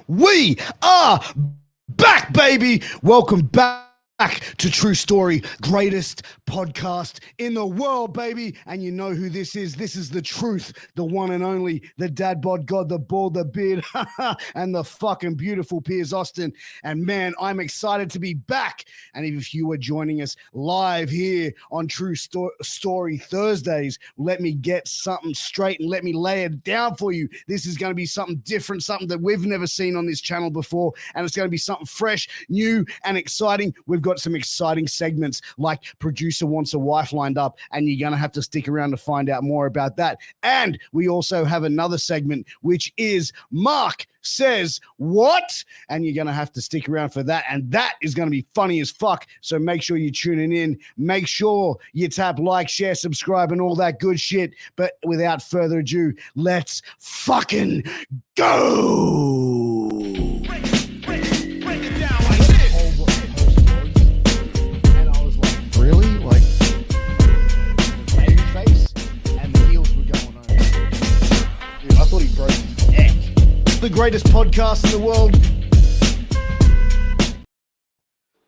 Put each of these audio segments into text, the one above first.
We are back, baby. Welcome back to True Story, greatest podcast in the world, baby. And you know who this is. This is the truth, the one and only, the dad bod god, the bald, the beard, and the fucking beautiful Piers Austin. And man, I'm excited to be back. And if you are joining us live here on True Story Thursdays, let me get something straight and let me lay it down for you. This is going to be something different, something that we've never seen on this channel before. And it's going to be something fresh, new, and exciting. We've got some exciting segments like Producer Wants a Wife lined up, and you're going to have to stick around to find out more about that. And we also have another segment, which is Mark Says What? And you're going to have to stick around for that. And that is going to be funny as fuck. So make sure you're tuning in. Make sure you tap like, share, subscribe, and all that good shit. But without further ado, let's fucking go. Really? Like baby face and the heels were going on. Dude, I thought he broke his neck. The greatest podcast in the world.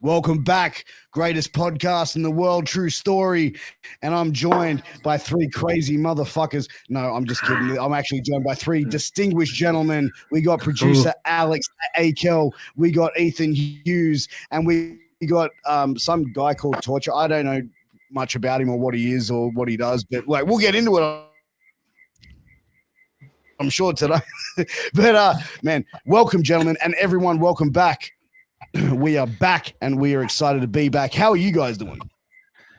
Welcome back, greatest podcast in the world, True Story. And I'm joined by three crazy motherfuckers. No, I'm just kidding. I'm actually joined by three distinguished gentlemen. We got producer Alex Akell, we got Ethan Hughes, and we got some guy called Torture. I don't know much about him or what he is or what he does, but like we'll get into it, I'm sure, today. But man, welcome, gentlemen, and everyone, welcome back. We are back and we are excited to be back. How are you guys doing?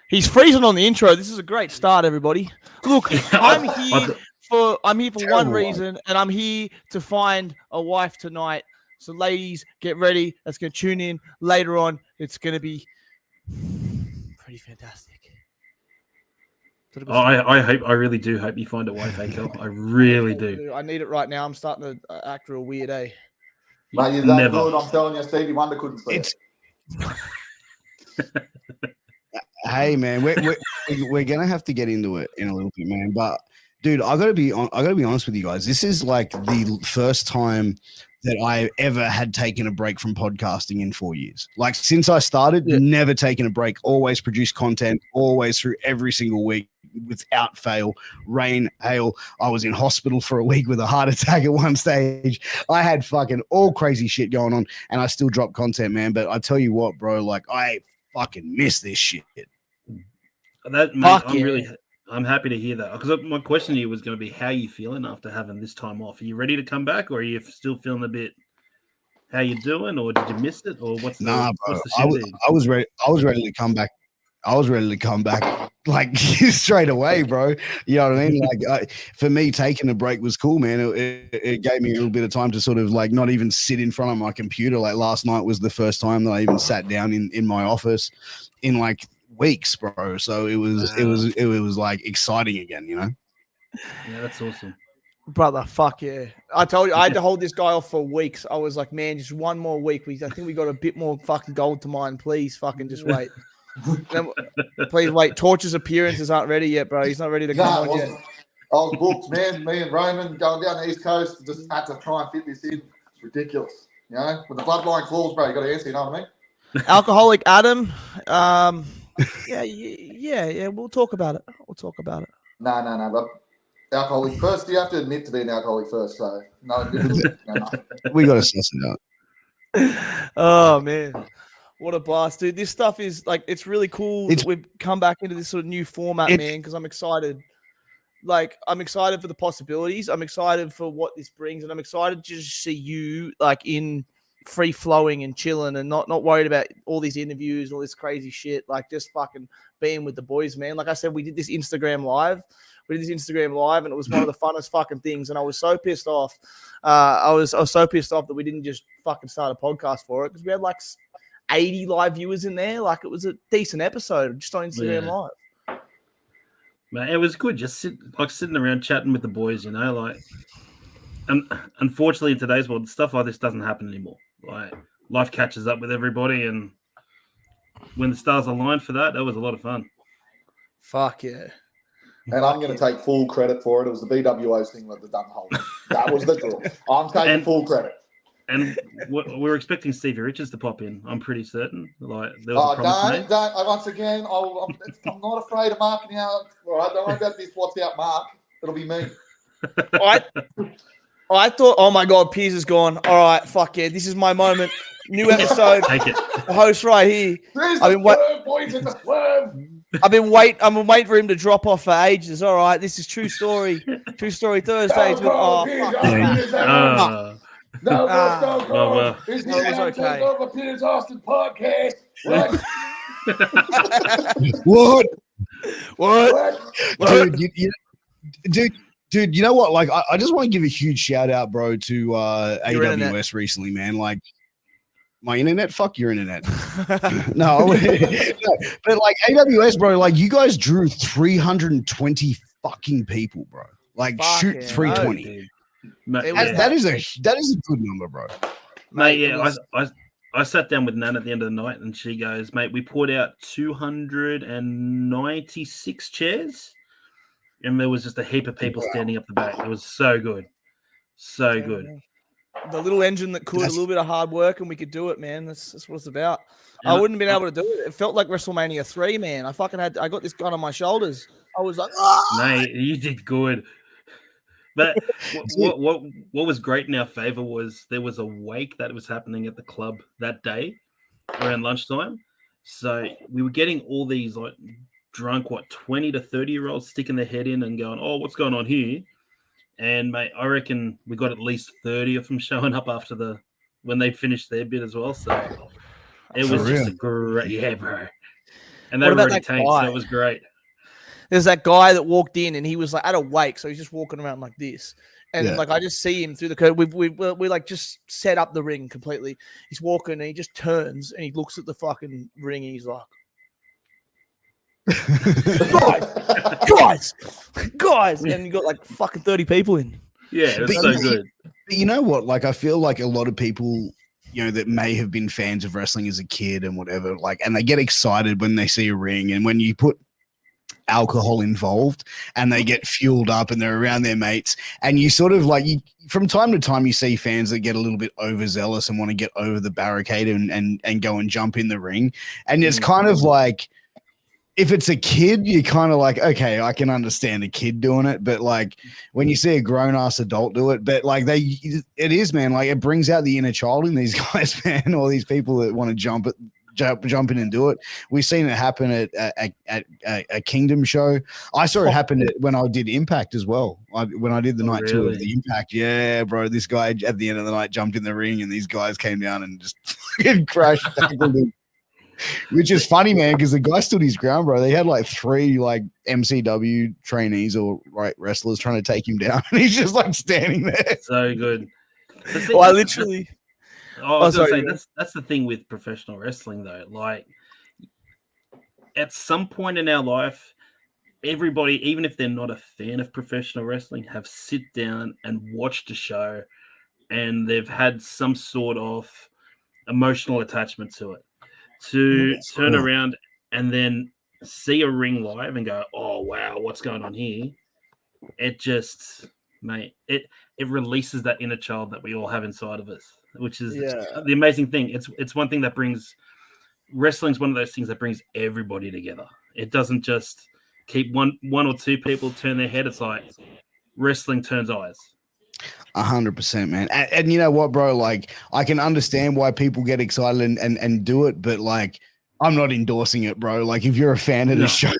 He's freezing on the intro. This is a great start, everybody. Look, I'm here for one reason, and I'm here to find a wife tonight. So, ladies, get ready. That's going to tune in later on. It's going to be pretty fantastic. I really do hope you find a wife, Akell. I really do. I need it right now. I'm starting to act real weird, eh? Mate, you're that good. I'm telling you, Stevie Wonder couldn't say it. Hey, man, we're gonna have to get into it in a little bit, man. But dude, I gotta be honest with you guys. This is like the first time that I ever had taken a break from podcasting in 4 years. Like since I started, never taken a break. Always produced content, always through every single week without fail. Rain, hail. I was in hospital for a week with a heart attack at one stage. I had fucking all crazy shit going on, and I still drop content, man. But I tell you what, bro, like I fucking miss this shit. I'm happy to hear that, because my question to you was going to be, how are you feeling after having this time off? Are you ready to come back, or are you still feeling a bit how you doing, or did you miss it, or what's the bro. I was ready to come back. I was ready to come back like straight away, bro. You know what I mean? Like for me, taking a break was cool, man. It gave me a little bit of time to sort of like not even sit in front of my computer. Like last night was the first time that I even sat down in my office in like weeks, bro. So it was like exciting again, you know? Yeah, that's awesome. Brother, fuck yeah. I told you, I had to hold this guy off for weeks. I was like, man, just one more week. I think we got a bit more fucking gold to mine. Please fucking just wait. Please wait. Torture's appearances aren't ready yet, bro. He's not ready to come on yet. I was booked, man. Me and Roman going down the East Coast. Just had to try and fit this in. It's ridiculous. You know, with the bloodline clause, bro, you got to answer, you know what I mean? Alcoholic Adam. Yeah. We'll talk about it. No. But alcoholic first, you have to admit to being alcoholic first. So, no. We got to suss it out. Oh, man. What a blast, dude. This stuff is like, it's really cool that we've come back into this sort of new format, man, because I'm excited. Like, I'm excited for the possibilities. I'm excited for what this brings, and I'm excited to just see you like in free flowing and chilling and not worried about all these interviews, all this crazy shit, like just fucking being with the boys, man. Like I said, we did this Instagram live. And it was one of the funnest fucking things. And I was so pissed off. I was so pissed off that we didn't just fucking start a podcast for it, because we had like 80 live viewers in there. Like it was a decent episode just on Instagram Live. Man, it was good. Just sitting around chatting with the boys, you know, like. And unfortunately, in today's world, stuff like this doesn't happen anymore. Like life catches up with everybody, and when the stars aligned for that, that was a lot of fun. Fuck yeah! And I'm going to take full credit for it. It was the BWO thing that done the whole thing. That was the drill. I'm taking full credit. And we're expecting Stevie Richards to pop in. I'm pretty certain. Like there was a promise made. Once again, I'm not afraid of marking out. All right, don't worry about this. What's out, Mark? It'll be me. I thought, oh my God, Piers is gone. All right, fuck yeah, this is my moment. New episode. Take it. The host right here. I've been waiting for him to drop off for ages. All right, this is True Story. True Story Thursdays. No, It's okay. Over Piers Austin podcast. Right? What? Dude, you know what? Like, I just want to give a huge shout out, bro, to AWS recently, man. Like, my internet, fuck your internet. no, but like AWS, bro, like you guys drew 320 fucking people, bro. Like, shoot, 320. That is a good number, bro. Mate, yeah, I sat down with Nan at the end of the night, and she goes, "Mate, we poured out 296 chairs." And there was just a heap of people standing up the back. It was so good. So good. The little engine that could, a little bit of hard work, and we could do it, man. That's what it's about. I wouldn't have been able to do it. It felt like WrestleMania 3, man. I got this gun on my shoulders. I was like, Mate, you did good. But what was great in our favor was there was a wake that was happening at the club that day around lunchtime. So we were getting all these like drunk 20 to 30-year-olds sticking their head in and going, "Oh, what's going on here?" And mate, I reckon we got at least 30 of them showing up after when they finished their bit as well. So it was just a great, bro. And they were already tanked, so it was great. There's that guy that walked in and he was like at a wake, so he's just walking around like this. And like I just see him through the curtain. We like just set up the ring completely. He's walking and he just turns and he looks at the fucking ring and he's like, guys, and you got like fucking 30 people in. Yeah, it was so good. But you know what? Like, I feel like a lot of people, you know, that may have been fans of wrestling as a kid and whatever, like, and they get excited when they see a ring, and when you put alcohol involved and they get fueled up and they're around their mates, and you sort of like, from time to time you see fans that get a little bit overzealous and want to get over the barricade and go and jump in the ring, and it's kind of like, if it's a kid, you're kind of like, okay, I can understand a kid doing it, but like when you see a grown ass adult do it, but like it is, man, like it brings out the inner child in these guys, man. All these people that want to jump in and do it. We've seen it happen at a Kingdom show. I saw it happen when I did Impact as well. When I did the night two of the Impact, yeah, bro. This guy at the end of the night jumped in the ring, and these guys came down and just crashed. Which is funny, man, because the guy stood his ground, bro. They had like 3 like MCW trainees or wrestlers trying to take him down, and he's just like standing there. So good. I literally. That's the thing with professional wrestling, though. Like, at some point in our life, everybody, even if they're not a fan of professional wrestling, have sit down and watched a show, and they've had some sort of emotional attachment to it. To turn around and then see a ring live and go, "Oh wow, what's going on here?" It just, mate, it releases that inner child that we all have inside of us, which is the amazing thing. It's one thing that brings wrestling's one of those things that brings everybody together. It doesn't just keep one or two people turn their head. It's like wrestling turns eyes. 100%, man. And you know what, bro? Like, I can understand why people get excited and do it, but like, I'm not endorsing it, bro. Like, if you're a fan of the show,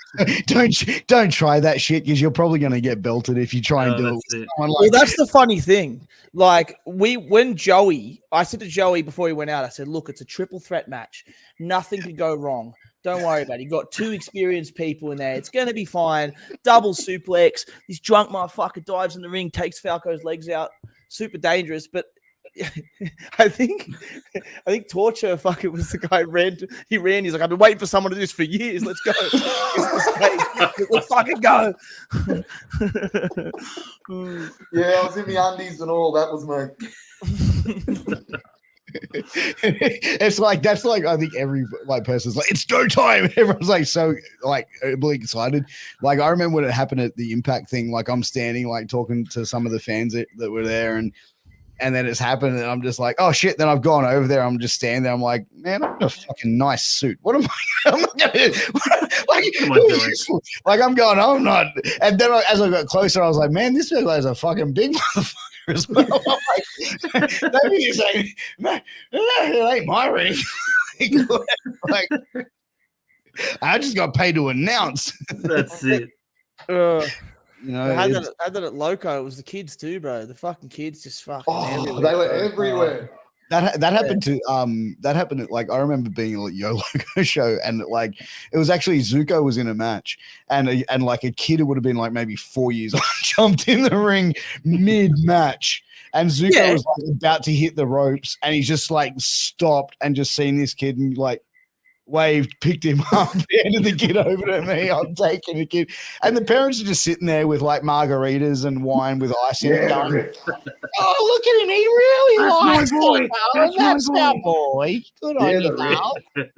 don't try that shit, because you're probably going to get belted if you try and do it. Well, that's the funny thing. Like, I said to Joey before he went out, I said, look, it's a triple threat match. Nothing can go wrong. Don't worry about it. You got 2 experienced people in there. It's going to be fine. Double suplex. This drunk motherfucker dives in the ring, takes Falco's legs out. Super dangerous. But I think Torture fucking was the guy he ran. He's like, I've been waiting for someone to do this for years. Let's go. Let's fucking go. Yeah, I was in the undies and all. That was me. It's like, that's like, I think every like person's like, it's go time. Everyone's like so like really excited. Like, I remember when it happened at the Impact thing, like I'm standing like talking to some of the fans that were there, and and then it's happened, and I'm just like, oh shit. Then I've gone over there. I'm just standing there. I'm like, man, I'm in a fucking nice suit. What am I? Am I gonna, like I'm going, I'm not. And then as I got closer, I was like, man, this guy's a fucking big motherfucker as well. I'm like, maybe he's like, man, it ain't my ring. Like, I just got paid to announce. That's it. You know, I had that at Loco. It was the kids too, bro. The fucking kids just fucking everywhere. They were everywhere. That happened to that happened at, like, I remember being at Yo Loco show, and like it was actually Zuko was in a match, and like a kid who would have been like maybe 4 years old jumped in the ring mid match, and Zuko was like about to hit the ropes, and he's just like stopped and just seen this kid and like waved, picked him up, handed the kid over to me. I'm taking the kid, and the parents are just sitting there with like margaritas and wine with ice in it. Going, oh, look at him! He really likes it. Oh, that's our boy. Good on you, Mal. That's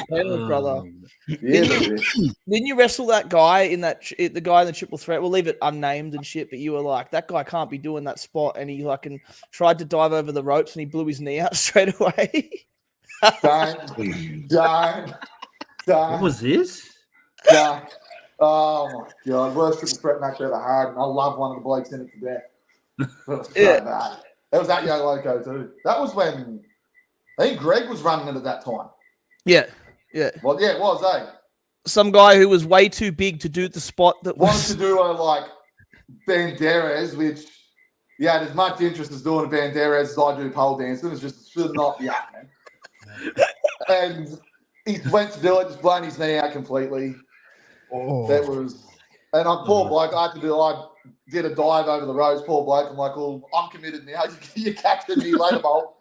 the brother. Yeah, Didn't you wrestle that guy in that the guy in the triple threat? We'll leave it unnamed and shit. But you were like, that guy can't be doing that spot, and he like tried to dive over the ropes, and he blew his knee out straight away. Don't. What was this? Oh my god, worst triple threat match ever had, and I love one of the blokes in it to death. It was so bad. It was at Yo Loco too. That was when I think Greg was running it at that time. Yeah. Well, yeah, it was, eh? Some guy who was way too big to do the spot that wanted to do a like Banderas, which he had as much interest as doing a Banderas as I do pole dancing. It's just should not be happening. And he went to do it, just blown his knee out completely. That was, and I'm poor bloke. I did a dive over the ropes. Poor bloke. I'm like, well, I'm committed now. You're catching me later, Bolt.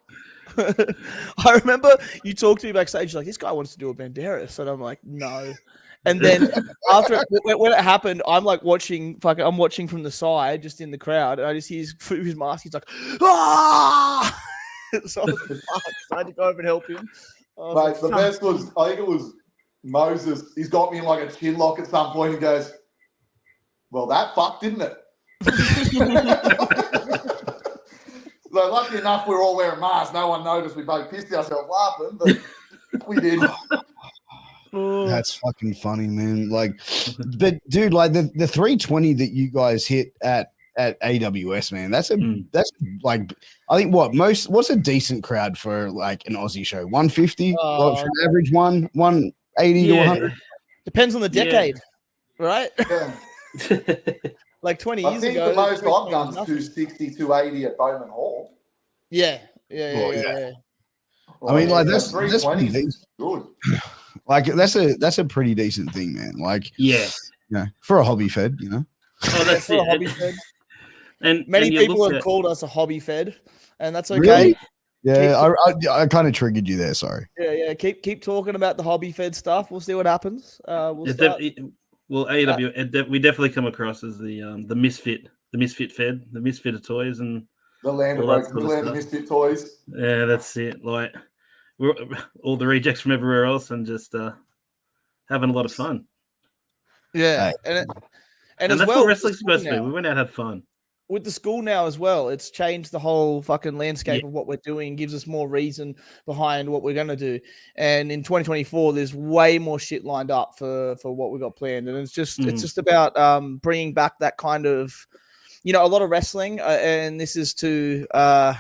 I remember you talked to me backstage, like, this guy wants to do a Banderas, and I'm like, no. And then after when it happened, I'm like I'm watching from the side, just in the crowd, and I just hear his mask. He's like, ah! So I had to go over and help him. Mate, the best was, I think it was Moses. He's got me in like a chin lock at some point and goes, well, that fucked, didn't it? So lucky enough, we're all wearing masks. No one noticed. We both pissed ourselves laughing, but we did. That's fucking funny, man. Like, but dude, like the 320 that you guys hit at AWS, man, that's like, I think what's a decent crowd for like an Aussie show? 150, for an average 180 to 100. Depends on the decade, right? Yeah. Like 20 years ago. I think the most I've done is 260, 280 at Bowman Hall. Yeah. I mean, like that's pretty decent. Good. Like that's a pretty decent thing, man. Like, for a hobby fed, you know. Oh, that's it. Hobby fed. And many people have called us a hobby fed, and that's okay. Really? Yeah, I kind of triggered you there. Sorry. Yeah. Keep talking about the hobby fed stuff. We'll see what happens. AEW, we definitely come across as the misfit fed, the misfit of toys, and the land of misfit toys. Yeah, that's it. Like, we're all the rejects from everywhere else, and just having a lot of fun. Yeah, and as that's well, what wrestling's supposed to be. We went out and had fun. With the school now as well, it's changed the whole fucking landscape of what we're doing, gives us more reason behind what we're going to do. And in 2024, there's way more shit lined up for what we got planned. And it's just about bringing back that kind of, a lot of wrestling. And this is to, not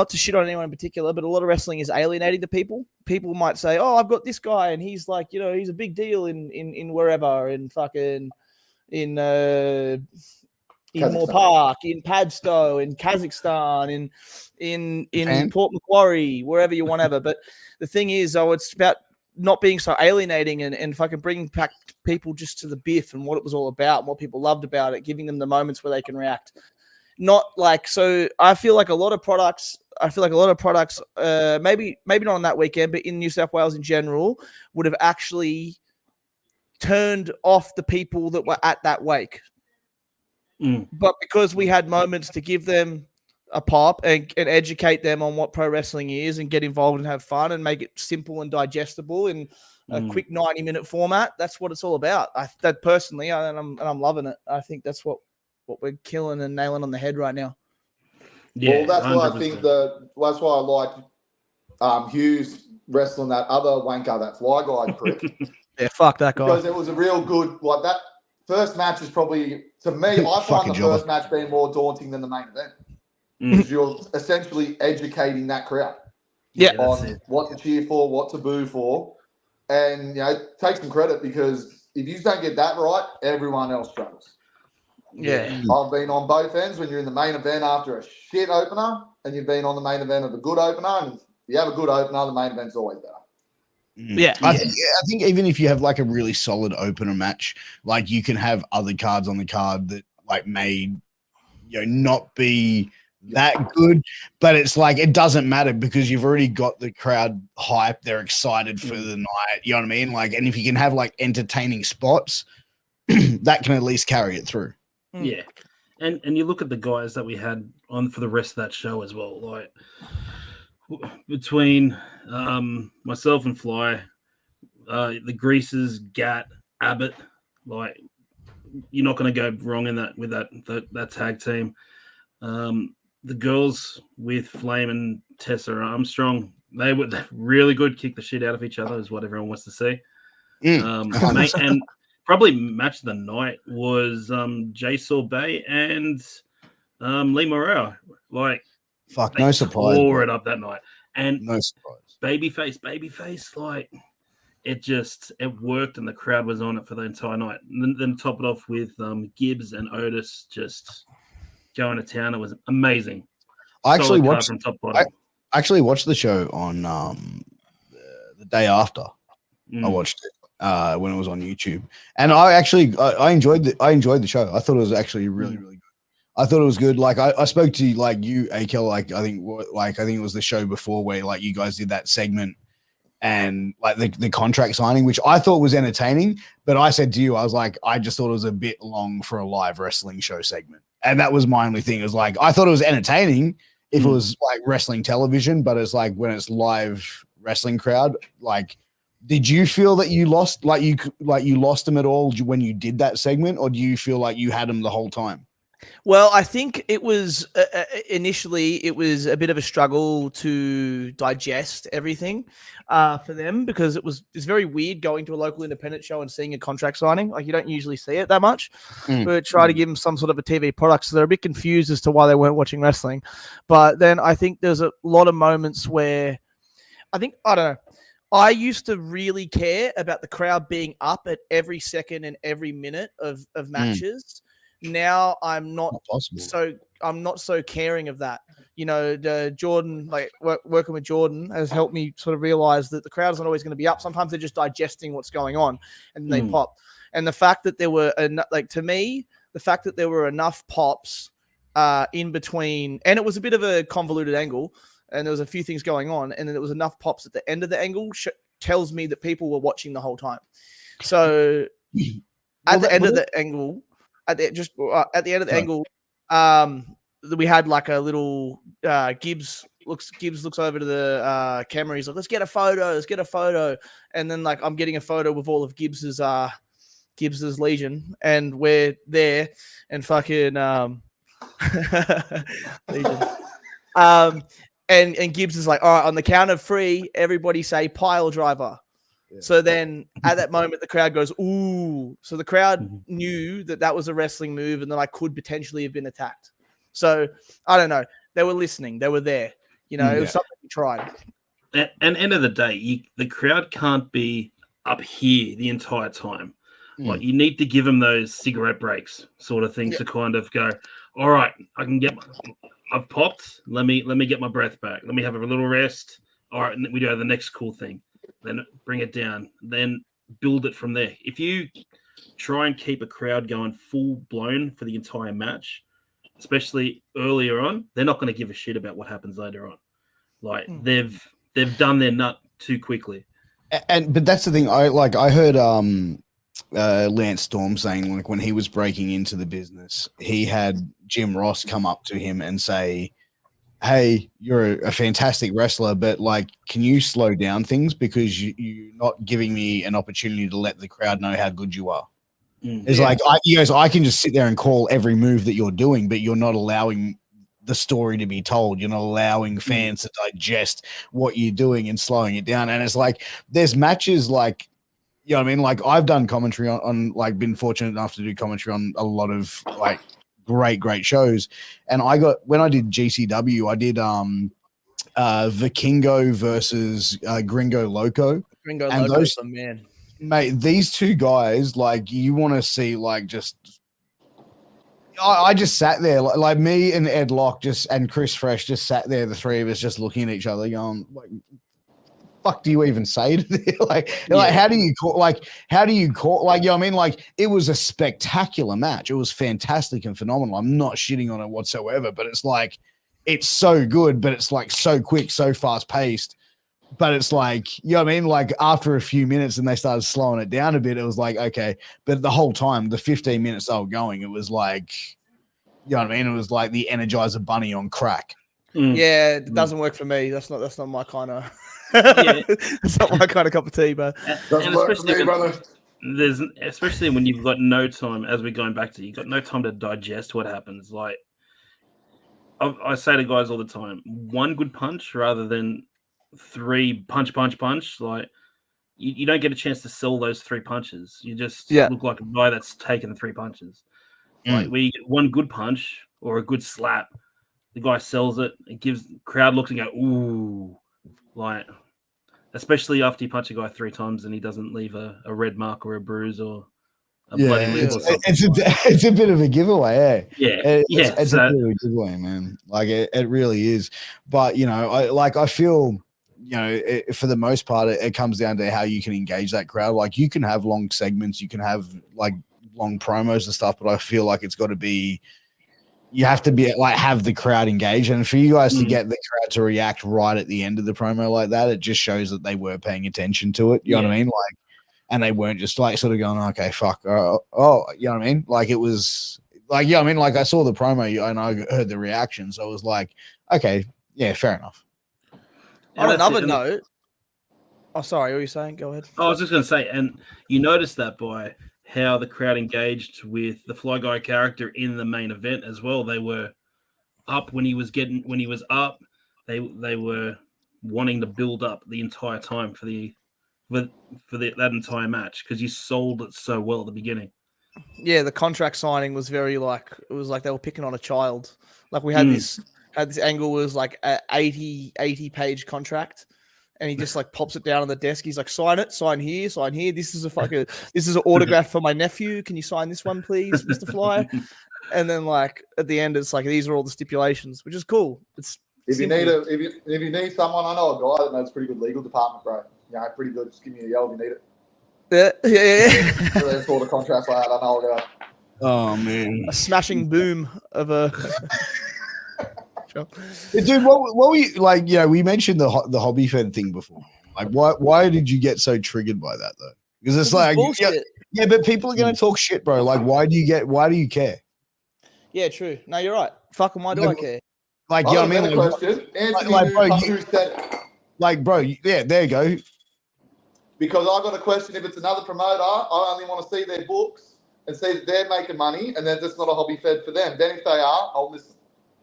to shit on anyone in particular, but a lot of wrestling is alienating to people. People might say, oh, I've got this guy and he's like, he's a big deal in wherever, in fucking, in Moore Park, in Padstow, in Kazakhstan, in Port Macquarie, wherever you want ever. But the thing is, it's about not being so alienating and fucking bringing back people just to the biff and what it was all about and what people loved about it, giving them the moments where they can react. Not like, so I feel like a lot of products, maybe not on that weekend, but in New South Wales in general, would have actually turned off the people that were at that wake. But because we had moments to give them a pop and educate them on what pro wrestling is and get involved and have fun and make it simple and digestible in a quick 90-minute format, that's what it's all about. That personally, and I'm loving it. I think that's what what we're killing and nailing on the head right now. Yeah, well, that's why I 100%. think that's why I like Hughes wrestling that other wanker, that fly guy prick. Yeah, fuck that guy. Because it was a real good, like that first match is probably, to me, I find Fucking the jobber. first match being more daunting than the main event. Mm. Because you're essentially educating that crowd Yeah. that's on it. what to cheer for, what to boo for. And, take some credit because if you don't get that right, everyone else struggles. Yeah. I've been on both ends when you're in the main event after a shit opener and you've been on the main event of a good opener. And if you have a good opener, the main event's always better. Yeah. I think even if you have like a really solid opener match, like you can have other cards on the card that like may not be that good, but it's like it doesn't matter because you've already got the crowd hyped, they're excited for the night, you know what I mean? Like, and if you can have like entertaining spots, that can at least carry it through. Yeah. And you look at the guys that we had on for the rest of that show as well. Like between myself and Fly, the Greases, Gat, Abbott, like you're not going to go wrong in that with that tag team. The girls with Flame and Tessa Armstrong, they were really good, kick the shit out of each other is what everyone wants to see. And probably match of the night was Jay Sorbet and Lee Morel. Like, fuck, no surprise. Tore it up that night. And no surprise. Babyface, like it worked and the crowd was on it for the entire night. And then top it off with Gibbs and Otis just going to town. It was amazing. I actually Solid card watched from top to bottom. I actually watched the show on the day after. I watched it when it was on YouTube, and I enjoyed the show. I thought it was actually really good. I thought it was good. Like I spoke to like you, Akell. Like I think it was the show before where like you guys did that segment and like the contract signing, which I thought was entertaining. But I said to you, I was like, I just thought it was a bit long for a live wrestling show segment, and that was my only thing. It was like I thought it was entertaining if it was like wrestling television, but it's like when it's live wrestling crowd, like. Did you feel that you lost, like you lost them at all when you did that segment, or do you feel like you had them the whole time? Well, I think it was initially it was a bit of a struggle to digest everything for them because it's very weird going to a local independent show and seeing a contract signing. Like you don't usually see it that much. But try to give them some sort of a TV product, so they're a bit confused as to why they weren't watching wrestling. But then I think there's a lot of moments where I don't know. I used to really care about the crowd being up at every second and every minute of matches. Now I'm not so caring of that. The Jordan, like working with Jordan has helped me sort of realize that the crowd isn't always going to be up. Sometimes they're just digesting what's going on and they pop. And the fact that there were the fact that there were enough pops in between, and it was a bit of a convoluted angle. And there was a few things going on, and then there was enough pops at the end of the angle tells me that people were watching the whole time. So at the end of the angle, we had like a little Gibbs looks over to the camera. He's like, let's get a photo. And then like I'm getting a photo with all of Gibbs's Legion, and we're there, and fucking Legion. And Gibbs is like, all right, on the count of 3, everybody say pile driver. Yeah. So then at that moment, the crowd goes, ooh. So the crowd knew that was a wrestling move and that I could potentially have been attacked. So I don't know. They were listening. They were there. It was something we tried. And end of the day, the crowd can't be up here the entire time. Like you need to give them those cigarette breaks sort of thing to kind of go, all right, I've popped. Let me get my breath back. Let me have a little rest. All right, and we do the next cool thing. Then bring it down. Then build it from there. If you try and keep a crowd going full blown for the entire match, especially earlier on, they're not going to give a shit about what happens later on. Like they've done their nut too quickly. But that's the thing. I heard Lance Storm saying like when he was breaking into the business, he had Jim Ross come up to him and say, hey, you're a fantastic wrestler, but like, can you slow down things because you're not giving me an opportunity to let the crowd know how good you are? It's like he goes, I can just sit there and call every move that you're doing, but you're not allowing the story to be told. You're not allowing fans to digest what you're doing and slowing it down. And it's like there's matches like, you know what I mean? Like I've done commentary on like been fortunate enough to do commentary on a lot of like great shows. And when I did GCW, I did Vikingo versus Gringo Loco. Gringo and Loco's a man. Mate, these two guys, like you want to see like just I just sat there like me and Ed Locke and Chris Fresh just sat there, the three of us just looking at each other going like, fuck do you even say to them? like how do you call like you know what I mean? Like it was a spectacular match. It was fantastic and phenomenal. I'm not shitting on it whatsoever, but it's like it's so good, but it's like so quick, so fast paced. But it's like, you know what I mean? Like after a few minutes and they started slowing it down a bit, it was like, okay. But the whole time, the 15 minutes they were going, it was like, you know what I mean? It was like the Energizer Bunny on crack. Yeah, it doesn't work for me. That's not my kind of it's not my kind of cup of tea, but especially when you've got no time, as we're going back to, you've got no time to digest what happens. Like I say to guys all the time, one good punch rather than 3 punch. Like you don't get a chance to sell those 3 punches. You just look like a guy that's taken 3 punches. Like where you get one good punch or a good slap, the guy sells it. It gives the crowd looks and go, ooh, like especially after you punch a guy 3 times and he doesn't leave a red mark or a bruise or a bloody lip or something. It's a bit of a giveaway, eh? It's so, a bit of a giveaway, man. Like it really is. But you know, I feel, you know, for the most part, it comes down to how you can engage that crowd. Like you can have long segments, you can have like long promos and stuff, but I feel like it's got to be. You have to be like have the crowd engaged, and for you guys to get the crowd to react right at the end of the promo like that, it just shows that they were paying attention to it. You know what I mean? Like, and they weren't just like sort of going, "Okay, fuck, you know what I mean?" Like it was like, I mean, like I saw the promo and I heard the reaction, so it was like, okay, yeah, fair enough. On another note, sorry, what were you saying? Go ahead. I was just going to say, and you noticed that by how the crowd engaged with the Fly Guy character in the main event as well. They were up when he was up. They were wanting to build up the entire time for that entire match because you sold it so well at the beginning. Yeah, the contract signing was very like it was like they were picking on a child. Like we had this angle was like a 80 page contract. And he just like pops it down on the desk. He's like, sign here. This is an autograph for my nephew. Can you sign this one, please, Mr. Fly? And then like at the end, it's like these are all the stipulations, which is cool. It's if you need someone, I know a guy that knows pretty good legal department, bro. Yeah, pretty good. Just give me a yell if you need it. Yeah. There's all the contracts like that. I know a guy. Oh man, a smashing boom of a. Dude, what were you like? Yeah, we mentioned the hobby fed thing before. Like, why did you get so triggered by that though? Because it's like, yeah, but people are gonna talk shit, bro. Like, why do you care? Yeah, true. No, you're right. Fucking why do I care? Like, you know what I mean? Bro, yeah, there you go. Because I got a question. If it's another promoter, I only want to see their books and see that they're making money, and then it's not a hobby fed for them. Then if they are, I'll listen.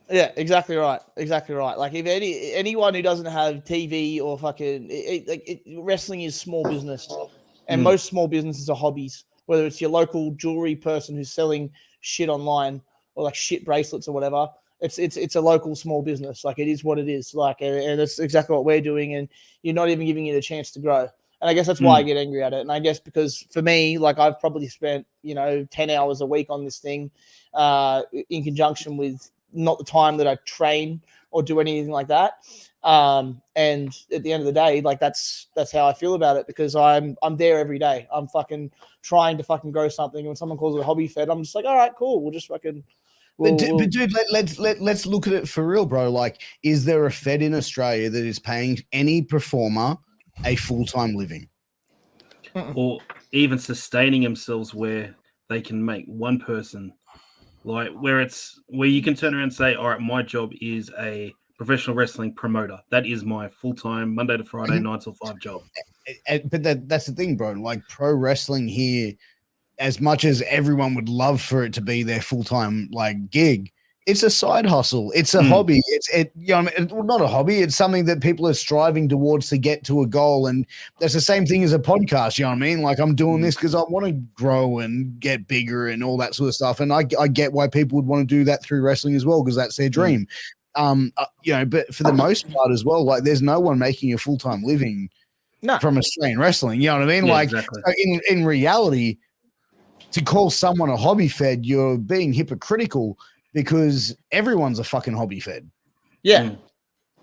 Yeah, exactly right. Like if anyone who doesn't have TV or fucking wrestling is small business, and most small businesses are hobbies. Whether it's your local jewelry person who's selling shit online or like shit bracelets or whatever, it's a local small business. Like it is what it is. Like and that's exactly what we're doing. And you're not even giving it a chance to grow. And I guess that's why I get angry at it. And I guess because for me, like I've probably spent 10 hours a week on this thing, in conjunction with not the time that I train or do anything like that. And at the end of the day, like that's how I feel about it because I'm there every day. I'm fucking trying to fucking grow something. And when someone calls it a hobby fed, I'm just like, all right, cool. We'll just fucking. But dude, let's look at it for real, bro. Like, is there a fed in Australia that is paying any performer a full-time living? Or even sustaining themselves where they can make one person like where you can turn around and say, all right, my job is a professional wrestling promoter. That is my full-time Monday to Friday, 9 till 5 job. But that's the thing, bro. Like pro wrestling here, as much as everyone would love for it to be their full-time like gig, it's a side hustle. It's a hobby. Well, not a hobby. It's something that people are striving towards to get to a goal. And that's the same thing as a podcast. You know what I mean? Like, I'm doing this because I want to grow and get bigger and all that sort of stuff. And I get why people would want to do that through wrestling as well, because that's their dream. But for the most part as well, like, there's no one making a full-time living from Australian wrestling. You know what I mean? Yeah, like, exactly. so in reality, to call someone a hobby fed, you're being hypocritical, because everyone's a fucking hobby fed. Yeah.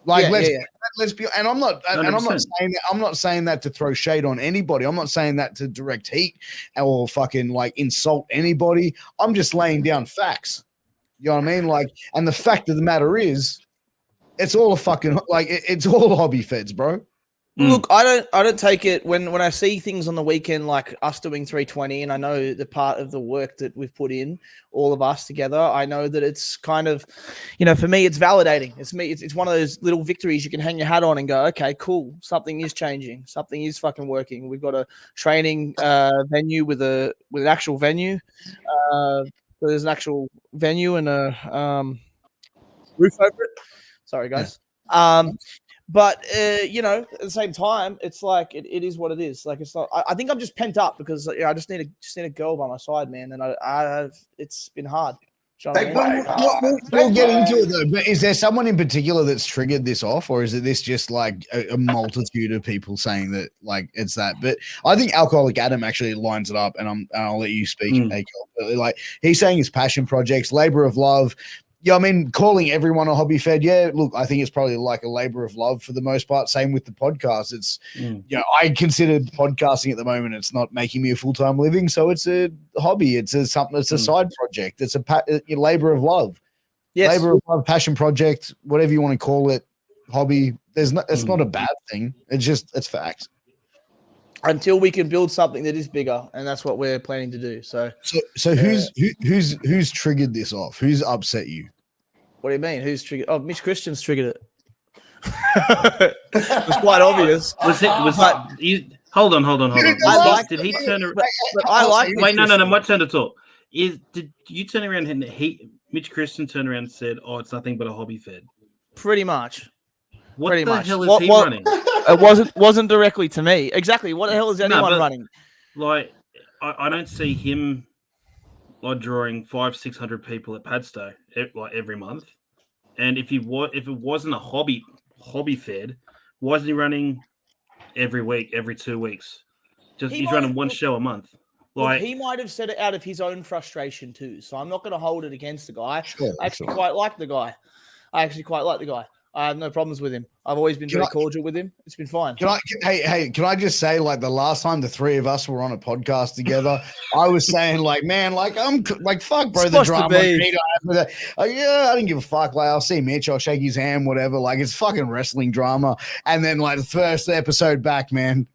Like, let's be, and I'm not 100%. saying that, I'm not saying that to throw shade on anybody. I'm not saying that to direct heat or fucking like insult anybody. I'm just laying down facts. You know what I mean? Like, and the fact of the matter is, it's all a fucking, like, it's all hobby feds, bro. Look, I don't take it when I see things on the weekend like us doing 320, and I know the part of the work that we've put in, all of us together. I know that it's kind of, for me, it's validating. It's one of those little victories you can hang your hat on and go, okay, cool, something is changing, something is fucking working. We've got a training venue with an actual venue. There's an actual venue and a roof over it. Sorry, guys. But at the same time, it's like it is what it is. Like, it's not. I think I'm just pent up because I just need a girl by my side, man. And it's been hard. We'll get into it though. But is there someone in particular that's triggered this off, or is it this just like a multitude of people saying that like it's that? But I think Alcoholic Adam actually lines it up, and I'll let you speak, Akell. Like, he's saying his passion projects, labor of love. Yeah, I mean, calling everyone a hobby fed. Yeah, look, I think it's probably like a labor of love for the most part. Same with the podcast. It's, I consider podcasting at the moment, it's not making me a full-time living. So it's a hobby. It's a side project. It's a labor of love. Yes. Labor of love, passion project, whatever you want to call it, hobby. It's not a bad thing. It's facts. Until we can build something that is bigger, and that's what we're planning to do. So who's triggered this off? Who's upset you? What do you mean? Who's triggered? Oh, Mitch Christian's triggered it. It was quite obvious. Hold on. Did he turn around? Wait, no. My turn to talk. Did you turn around and Mitch Christian turned around and said, "Oh, it's nothing but a hobby fed"? Pretty much. What the hell is he running? It wasn't directly to me. Exactly. What the hell is anyone running? Like, I don't see him like drawing 500-600 people at Padstow like every month. And if it wasn't a hobby fed, why isn't he running every week, every 2 weeks? He's running one show a month. Like, he might have said it out of his own frustration too. So I'm not going to hold it against the guy. I actually quite like the guy. I have no problems with him. I've always been very cordial with him. It's been fine. Can I just say, like, the last time the three of us were on a podcast together, I was saying, like, man, like, I'm like, fuck, bro, the drama. I didn't give a fuck. Like, I'll see Mitch, I'll shake his hand, whatever. Like, it's fucking wrestling drama. And then, like, the first episode back, man,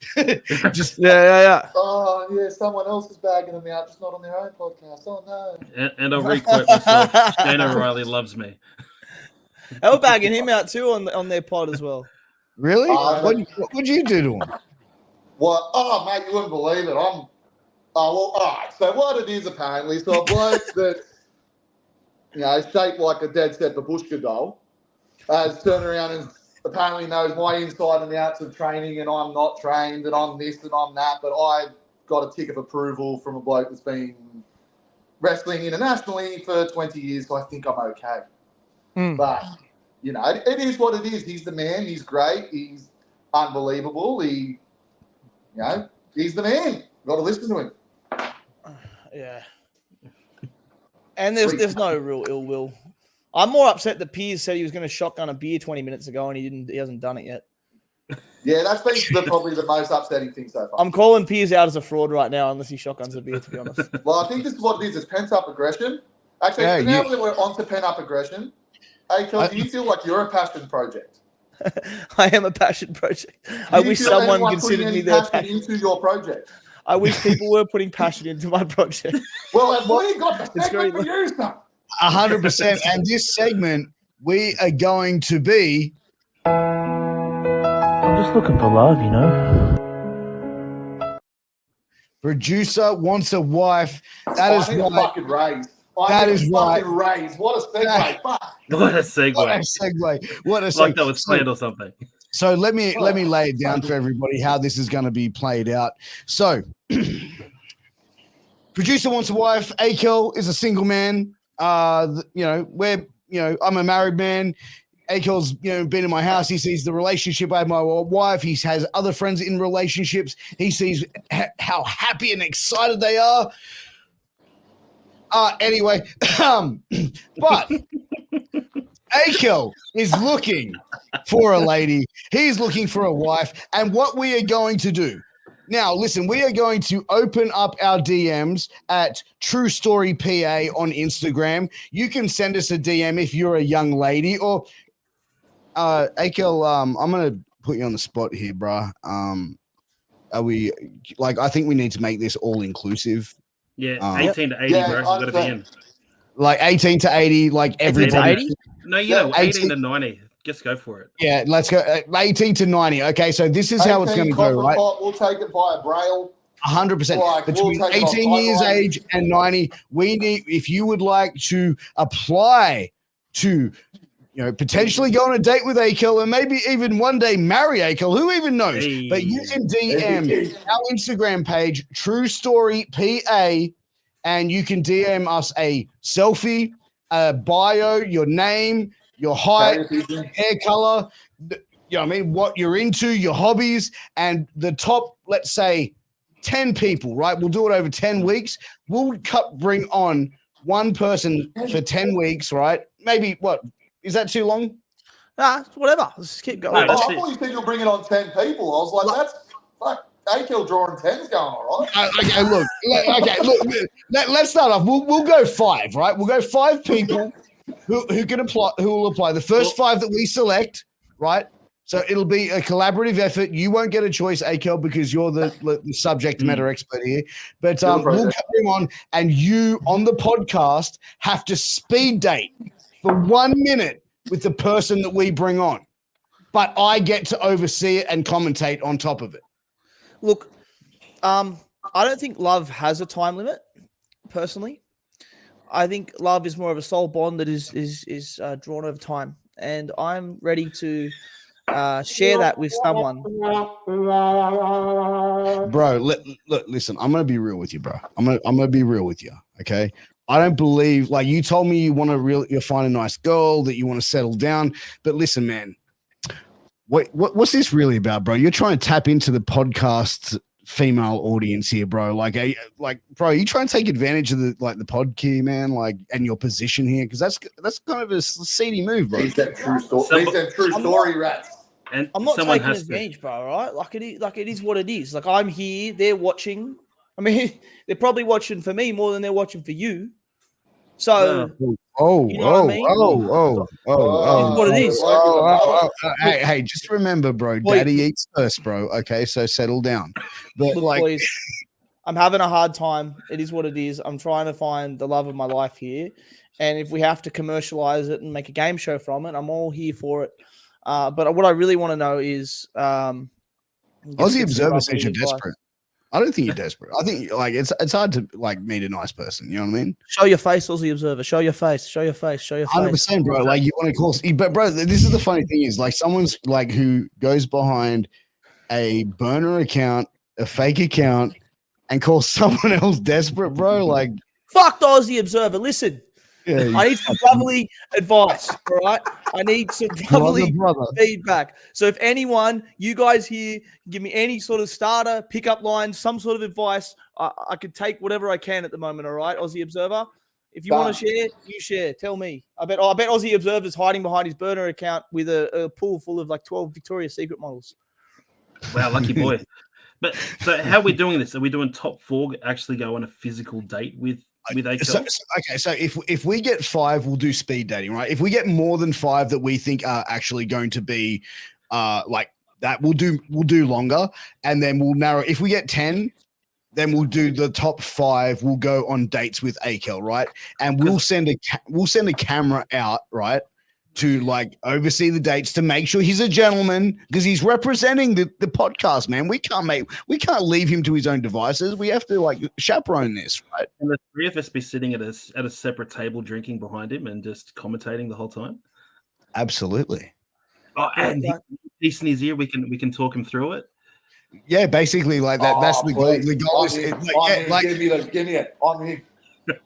just yeah. Oh yeah, someone else is bagging them out, just not on their own podcast. Oh no. And I'll requote myself. Shane O'Reilly loves me. They were bagging him out too on their pod as well. Really? What'd you do to him? What? Oh, mate, you wouldn't believe it. All right. So what it is apparently, so a bloke that, shaped like a dead set babushka doll, has turned around and apparently knows my inside and outs of training, and I'm not trained, and I'm this and I'm that, but I got a tick of approval from a bloke that's been wrestling internationally for 20 years, so I think I'm okay. But, it is what it is. He's the man. He's great. He's unbelievable. He's the man. Got to listen to him. Yeah. And there's no real ill will. I'm more upset that Piers said he was going to shotgun a beer 20 minutes ago and he hasn't done it yet. Yeah, that's been probably the most upsetting thing so far. I'm calling Piers out as a fraud right now unless he shotguns a beer, to be honest. Well, I think this is what it is. It's pent-up aggression. Actually, now that we're on to pent-up aggression, Akell, do you feel like you're a passion project? I am a passion project. I wish someone considered me their passion into your project. I wish people were putting passion into my project. Well, and we got the segment for you, son. 100%. And this segment, we are going to be... I'm just looking for love, Producer wants a wife. That is I need a right. fucking raise. That is right. Raise. What a segue. Fuck. What a segue. What a segue. What a segue. Like that was planned or something. So let me lay it down for everybody how this is going to be played out. So, producer wants a wife. Akell is a single man. I'm a married man. Akell's been in my house. He sees the relationship I have with my wife. He has other friends in relationships. He sees how happy and excited they are. Anyway, but Akell is looking for a lady. He's looking for a wife. And what we are going to do now, listen, we are going to open up our DMs at True Story PA on Instagram. You can send us a DM if you're a young lady or Akell, I'm going to put you on the spot here, bruh. I think we need to make this all inclusive. Yeah, 18 to 80, bro. You've got to be in. Like 18 to 80, like everybody. 80? No, 18 to 90. Just go for it. Yeah, let's go. 18 to 90. Okay, so this is how it's going to go, right? We'll take it via Braille. 100%. Like, Between we'll 18 years age and 90, we need, if you would like to apply to, potentially go on a date with Akell and maybe even one day marry Akell, who even knows? Hey. But you can DM our Instagram page, True Story PA, and you can DM us a selfie, a bio, your name, your height, hair color, what you're into, your hobbies, and the top, let's say, 10 people, right? We'll do it over 10 weeks. We'll bring on one person for 10 weeks, right? Maybe what? Is that too long? Nah, whatever. Let's just keep going. No, I that's thought it. you said you were bringing on 10 people. I was like, that's fuck. Akell drawing 10's going all right. Let's start off. We'll go 5, right? We'll go 5 people who can apply. Who will apply? The first 5 that we select, right? So it'll be a collaborative effort. You won't get a choice, Akell, because you're the subject matter expert here. But we'll come on, and you on the podcast have to speed date for 1 minute with the person that we bring on. But I get to oversee it and commentate on top of it. Look, I don't think love has a time limit, personally. I think love is more of a soul bond that is drawn over time. And I'm ready to share that with someone. Bro, listen, I'm going to be real with you, bro. I'm going to be real with you, okay? I don't believe, like you told me you find a nice girl, that you want to settle down. But listen, man, what's this really about, bro? You're trying to tap into the podcast female audience here, bro. Bro, you trying to take advantage of the pod key, man, and your position here, because that's kind of a seedy move, bro. He's that true story. He's that true story, rats. And I'm not someone taking has advantage, bro. Right? Like it is what it is. Like I'm here, they're watching. I mean, they're probably watching for me more than they're watching for you. So, you know what I mean? What it is. Hey, just remember, bro. Daddy eats first, bro. Okay, so settle down. But Look, boys, I'm having a hard time. It is what it is. I'm trying to find the love of my life here, and if we have to commercialize it and make a game show from it, I'm all here for it. But what I really want to know is, Aussie Observer says you're desperate. I don't think you're desperate. I think it's hard to meet a nice person. You know what I mean? Show your face, Aussie Observer. Show your face. Show your face. Show your face. 100%, bro. Like you want to call, but bro, this is the funny thing is someone's who goes behind a burner account, a fake account, and calls someone else desperate, bro. Fuck the Aussie Observer. Listen. Yeah, I need some brotherly advice, all right? I need some brotherly feedback. So if anyone, you guys here, give me any sort of starter, pickup line, some sort of advice, I could take whatever I can at the moment, all right, Aussie Observer? If you want to share, you share. Tell me. I bet Aussie Observer's hiding behind his burner account with a pool full of 12 Victoria's Secret models. Wow, lucky boy. But so how are we doing this? Are we doing top 4 actually go on a physical date with Akell? So if we get 5, we'll do speed dating, right? If we get more than 5 that we think are actually going to be that, we'll do longer, and then we'll narrow. If we get 10, then we'll do the top 5. We'll go on dates with Akell, right? And we'll send a camera out, right, to like oversee the dates, to make sure he's a gentleman, because he's representing the podcast, man. We can't leave him to his own devices. We have to like chaperone this, right? And the three of us be sitting at a separate table drinking behind him and just commentating the whole time. Absolutely. Oh, and he's in his ear. We can talk him through it. Yeah, basically like that. That's the goal. The goal is give me it. I'm here.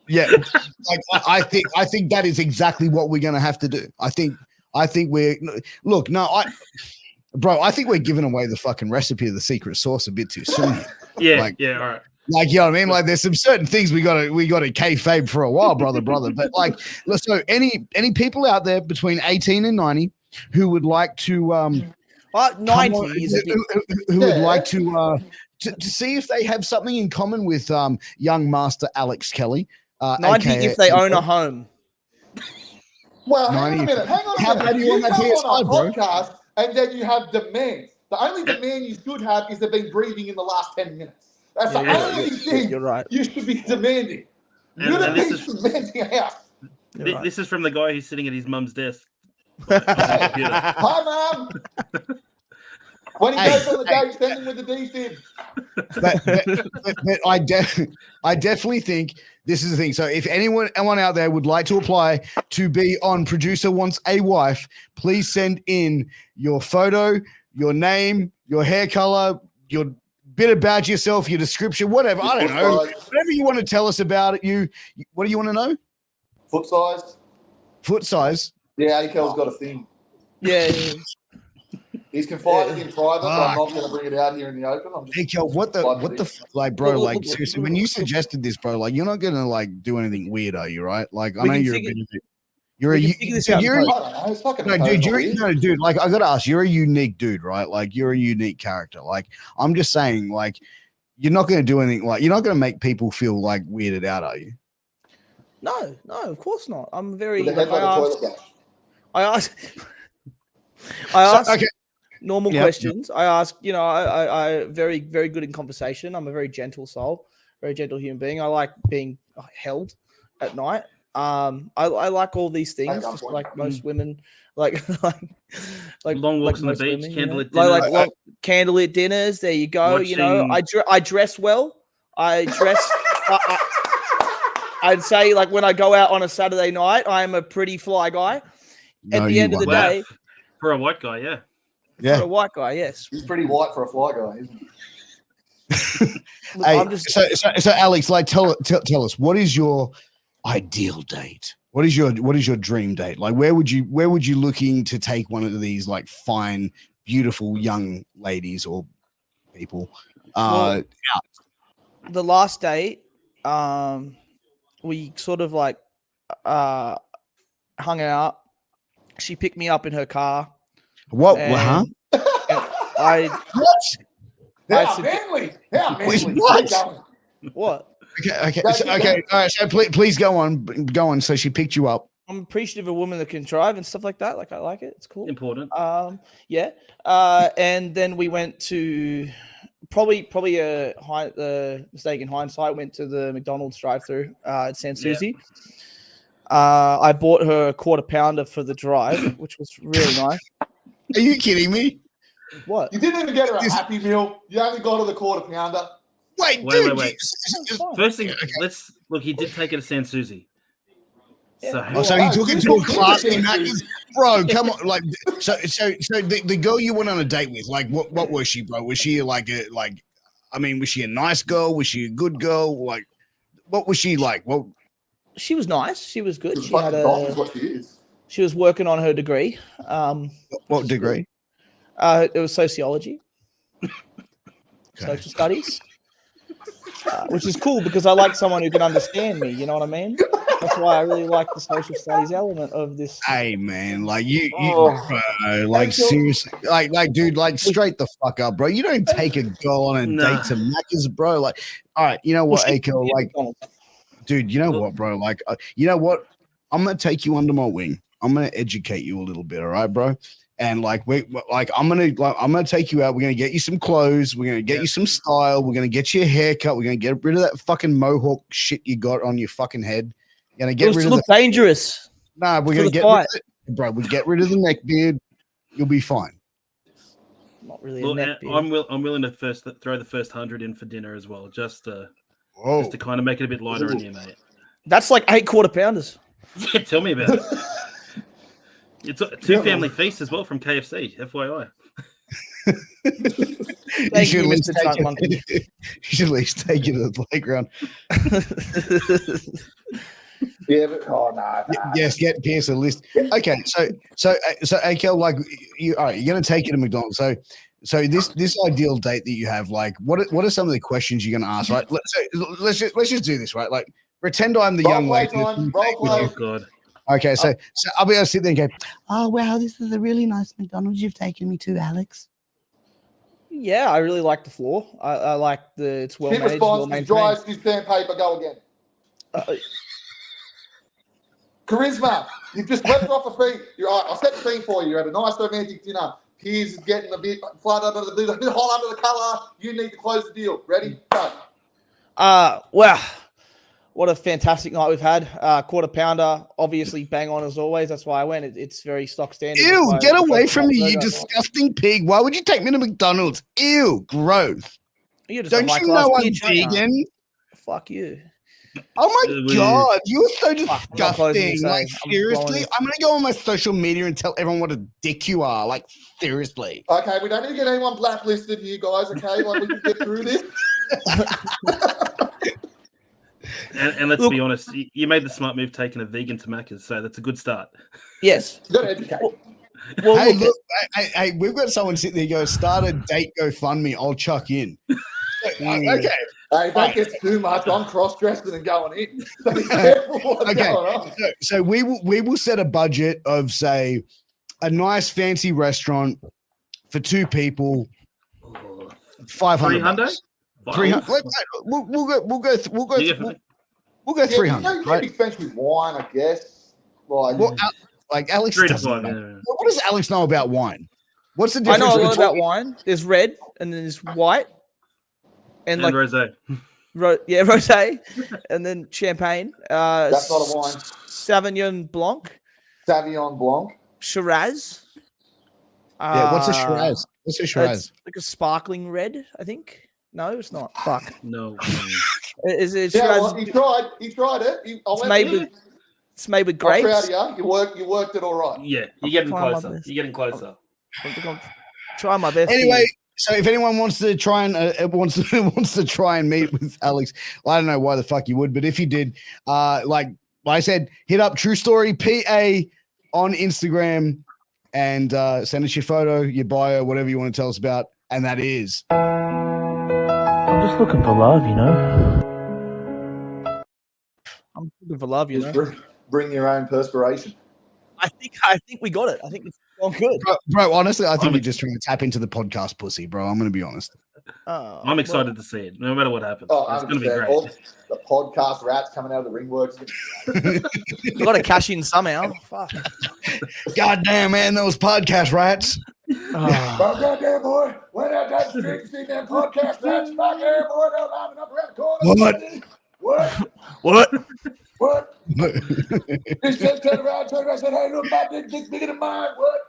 Yeah, like I think that is exactly what we're gonna have to do. I think we're I think we're giving away the fucking recipe of the secret sauce a bit too soon. Yeah, like, all right. Like, you know what I mean? Like, there's some certain things we gotta kayfabe for a while, brother. But like, so any people out there between 18 and 90 who would like to 90 is who would like to see if they have something in common with young master Alex Kelly. 90 AKA, if they own a home. Well, hang on a minute. How bad do you want that PS5, bro? Podcast, and then you have demand. The only demand you should have is they've been breathing in the last 10 minutes. That's the only thing you're right. You should be demanding. And this is demanding out. This is from the guy who's sitting at his mum's desk. Hi, Mum. When he goes on the date, send him with the defib. But I definitely think this is the thing. So if anyone out there would like to apply to be on Producer Wants a Wife, please send in your photo, your name, your hair color, your bit about yourself, your description, whatever. I don't know. Whatever you want to tell us about it. What do you want to know? Foot size. Foot size. Yeah, Akell's got a thing. Yeah. He's confided in private, but I'm not going to bring it out here in the open. I'm just Akell, what the like, bro? Like, seriously, when you suggested this, bro, like, you're not gonna like do anything weird, are you? Right? Like, I know you're a bit. Dude, like, I gotta ask, you're a unique dude, right? Like, you're a unique character. Like, I'm just saying, like, you're not gonna do anything. Like, you're not gonna make people feel like weirded out, are you? No, of course not. I'm very. With the head like a toilet brush. I ask okay. Normal questions. I ask, I very, very good in conversation. I'm a very gentle soul, very gentle human being. I like being held at night. I like all these things, just like most women, like long walks on the beach, women, candlelit dinners. like candlelit dinners. There you go. Watching... I dress well. I dress. I'd say, like, when I go out on a Saturday night, I am a pretty fly guy. No, at the end of the day, for a white guy, yeah. For a white guy, yes. He's pretty white for a fly guy, isn't he? Hey, so Alex, like, tell us, what is your ideal date? What is your dream date? Like, where would you looking to take one of these like fine, beautiful young ladies or people? The last date, we sort of like hung out. She picked me up in her car. What? Huh? What? How manly? What? Okay. Okay. All right. So please go on. So she picked you up. I'm appreciative of a woman that can drive and stuff like that. Like, I like it. It's cool. Important. Yeah. And then we went to probably a mistake in hindsight. Went to the McDonald's drive-through at Sans Souci. Yeah. I bought her a quarter pounder for the drive, which was really nice. Are you kidding me? What? You didn't even get her a Happy Meal. You only got her the quarter pounder. Wait. First thing, let's look. He did take it to Sans Souci. Yeah. So he took it to a classy Macca's, bro. Come on, like, so the girl you went on a date with, like, what was she, bro? Was she was she a nice girl? Was she a good girl? Like, what was she like? Well, she was nice. She was good. She had what she is. She was working on her degree. What degree? It was sociology, social studies, which is cool because I like someone who can understand me. You know what I mean? That's why I really like the social studies element of this. Hey man, like like seriously, like dude, like straight the fuck up, bro. You don't take a girl on a date to Macca's, bro. Like, all right, you know what, Akell? Like, dude, you know what, bro? Like, you know what? I'm gonna take you under my wing. I'm gonna educate you a little bit, all right, bro? And I'm gonna take you out. We're gonna get you some clothes. We're gonna get you some style. We're gonna get you a haircut. We're gonna get rid of that fucking mohawk shit you got on your fucking head. You're gonna get rid of dangerous. Nah, we're gonna get rid of it. bro. We get rid of the neck beard, you'll be fine. Not really a Look, neck beard. I'm willing to throw the first 100 in for dinner as well, just to Oh, kind of make it a bit lighter in here, mate. That's like 8 quarter pounders. Yeah, tell me about it. It's 2 family feasts as well from KFC, FYI. Thank you, Mr. Trunk Monkey. You should at least take it to the playground. Yeah, but no. Yes, get Piers a list. Okay, so Akell, like, all right, you're gonna take it to McDonald's. So this ideal date that you have, like, what are some of the questions you're gonna ask, right? Let's just do this, right? Like, pretend I'm the young lady. Role play. Oh god. Okay, so I'll be able to sit there and go, oh wow, this is a really nice McDonald's you've taken me to, Alex. Yeah, I really like the floor. I like it's well Hit managed, well response, dry maintained. as sandpaper, go again. Charisma, you've just leapt off the feet. You're all right, I'll set the scene for you. You're at a nice romantic dinner. Piers is getting a bit flat under the boot, a bit hot under the collar. You need to close the deal. Ready? Go. Well, what a fantastic night we've had. Quarter pounder, obviously bang on as always. That's why I went. It's very stock standard. Ew, get away from me, you disgusting pig. Why would you take me to McDonald's? Ew, gross. Don't you know I'm vegan? Fuck you. Oh my god, you're so disgusting. Like, Like, seriously, I'm gonna go on my social media and tell everyone what a dick you are. Like, seriously. Okay, we don't need to get anyone blacklisted here, guys. Okay, like we can get through this. And let's be honest, you made the smart move taking a vegan to Macca's, so that's a good start. Yes. You got to educate. Well, Hey, look, hey, we've got someone sitting there. Go start a date GoFundMe. I'll chuck in. Okay. Hey, don't get too much. I'm cross-dressing and going in. So be careful what's going on. So we will set a budget of, say, a nice fancy restaurant for 2 people, $500. 300. We'll go 300. Right? Expensive wine, I guess. Like Alex 3 to doesn't 5. know. Yeah. What does Alex know about wine? What's the I difference? know a lot about wine. There's red and then there's white. And like rosé. Rosé. And then champagne. That's not a wine. Sauvignon Blanc. Sauvignon Blanc. Shiraz. Yeah, what's a Shiraz? What's a Shiraz? It's like a sparkling red, I think. No, it's not. Fuck. No. Is it Yeah, Shiraz? well, he tried it. It's made with I'm grapes. proud of you. You worked it all right. Yeah, you're getting Try my closer. best. You're getting closer. I'm try my best. Anyway, so if anyone wants to try and wants to try and meet with Alex, well, I don't know why the fuck you would, but if you did, like I said, hit up True Story PA on Instagram and send us your photo, your bio, whatever you want to tell us about, and that is. I'm just looking for love, you know. I'm looking for love, you know. Bring your own perspiration. I think we got it. I think it's all good. Bro, honestly, I think you're just trying to tap into the podcast pussy, bro. I'm going to be honest. I'm excited to see it, no matter what happens. Oh, it's going to be great. All the podcast rats coming out of the ringworks. You got to cash in somehow. Fuck. God damn, man, those podcast rats. Oh, goddamn, boy. Went out that street to see them podcast rats. Back there, boy. They're lining up around the corner. What? This just turned around, said, hey, look, my dick's bigger than mine. What?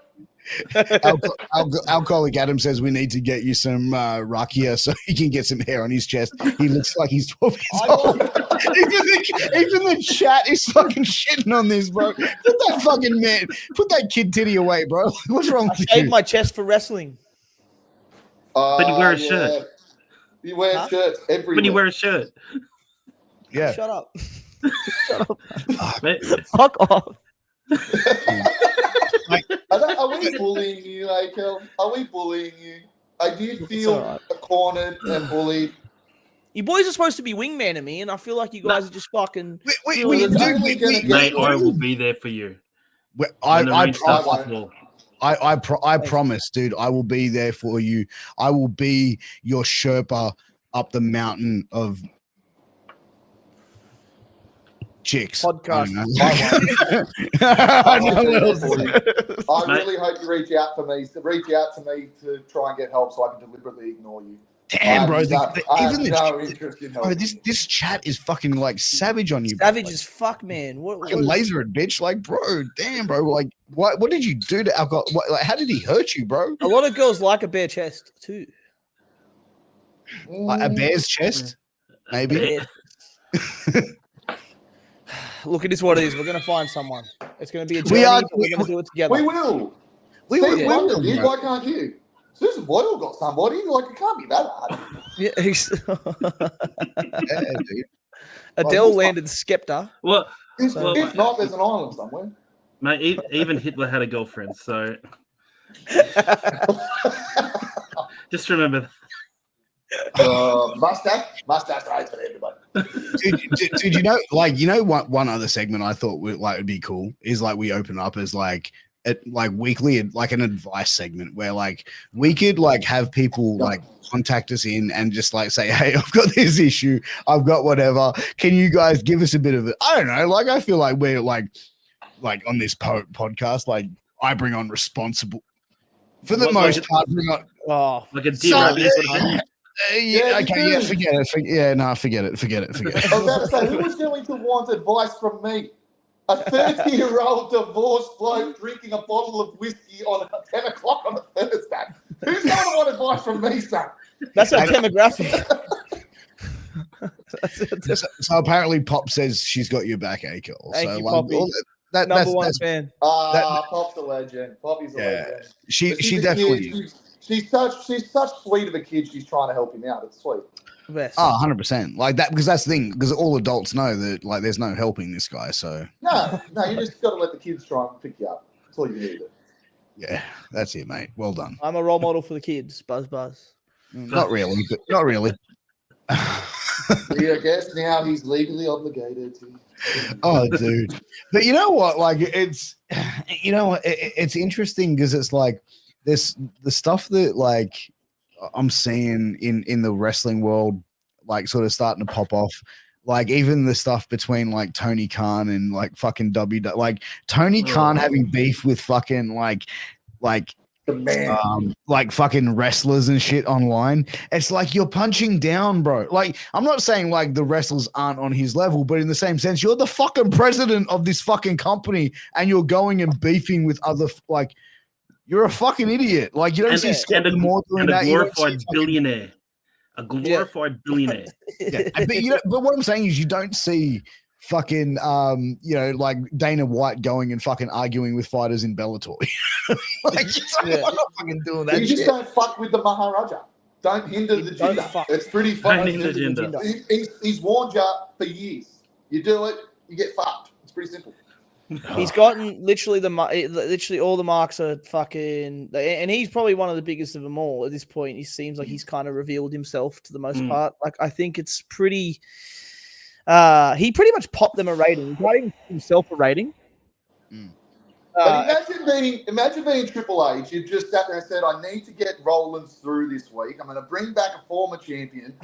Alcoholic Adam says we need to get you some rakia so he can get some hair on his chest. He looks like he's 12 years old. Even the chat is fucking shitting on this, bro. Put that kid titty away, bro. What's wrong with you? I shaved my chest for wrestling. But you wear a shirt. You wear shirts everywhere. But you wear a shirt. Yeah. Shut up. Mate. Fuck off. Are we bullying you, Akell? Are we bullying you? Do you feel cornered and bullied? You boys are supposed to be wingman to me, and I feel like you guys are just fucking. Mate, I will be there for you. I promise, dude. I will be there for you. I will be your Sherpa up the mountain of chicks. Podcast. I really hope you reach out to me to try and get help so I can deliberately ignore you. Damn, bro. I Even have the no interest in bro, helping. this chat is fucking like savage on you. Savage bro. as fuck, man. What Fucking is- laser it, bitch. Like, bro, damn, bro. Like, what did you do to alcohol? Like, how did he hurt you, bro? A lot of girls like a bare chest too. Like a bear's chest, maybe. Look, it is what it is. We're gonna find someone. It's gonna be a We journey, are- but we're gonna do it together. We will. We Steve will, Wonder did. bro. Why can't you? Susan Boyle got somebody. Like, it can't be that hard. Yeah, Yeah, dude. Adele landed Skepta. Well, If, Well, if not, there's an island somewhere. mate, even Hitler had a girlfriend, so just remember. Mustache rights for everybody. Dude, one other segment I thought would be cool is like we open up as like weekly, like an advice segment where like we could like have people like contact us in and just like say, hey, I've got this issue, I've got whatever. Can you guys give us a bit of it? I don't know. Like I feel like we're like on this podcast, like I bring on responsible for the most part. Bring on Like a dear rabbit sort of thing. Forget it. Forget it. I was about to say, who was going to want advice from me? A 30-year-old divorced bloke drinking a bottle of whiskey on 10 o'clock on a Thursday. Who's going to want advice from me, son? That's our demographic. So apparently Pop says she's got your back, Akell. Thank So you, like, Poppy. Number one that's fan. Pop's a legend. Poppy's a legend. she But she's a definitely kid. She's such sweet of a kid. She's trying to help him out. It's sweet. Best. 100%. Like that, because that's the thing, because all adults know that like there's no helping this guy. So No, you just got to let the kids try and pick you up. That's all you need to do. yeah, that's it, mate. Well done. I'm a role model for the kids. Buzz. Not really, but not really. I guess now he's legally obligated to. Oh, dude. But you know what? Like it's interesting because it's like this the stuff that like I'm seeing in the wrestling world, like sort of starting to pop off. Like even the stuff between like Tony Khan and like fucking like Tony Khan having beef with fucking like The man. like fucking wrestlers and shit online. It's like you're punching down, bro. Like I'm not saying like the wrestlers aren't on his level, but in the same sense, you're the fucking president of this fucking company and you're going and beefing with other like you're a fucking idiot. Like you don't see Scott Moore doing that. A glorified billionaire. A glorified billionaire. Yeah. But what I'm saying is you don't see fucking like Dana White going and fucking arguing with fighters in Bellator. Like I'm not fucking doing that. You just don't fuck with the Maharaja. Don't hinder the Jinder. It's pretty Don't funny. hinder Jinder. He's warned you for years. You do it, you get fucked. It's pretty simple. He's gotten literally all the marks are fucking, and he's probably one of the biggest of them all at this point. He seems like he's kind of revealed himself to the most part. Like I think it's pretty. He pretty much popped them a rating. He got himself a rating. But imagine being Triple H. You've just sat there and said, I need to get Rollins through this week. I'm going to bring back a former champion.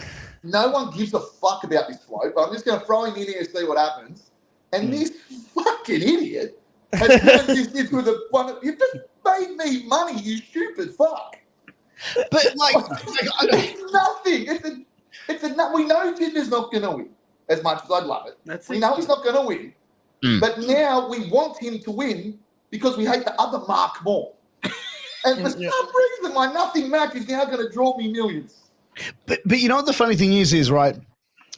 No one gives a fuck about this bloke, but I'm just going to throw him in here and see what happens. And this fucking idiot has turned this into the one. You've just made me money, you stupid fuck. But it's nothing. We know Jinder's not going to win as much as I'd love it. We know he's not going to win. But now we want him to win because we hate the other Mark more. And for some reason, my nothing Mac is now going to draw me millions. But you know what the funny thing is right?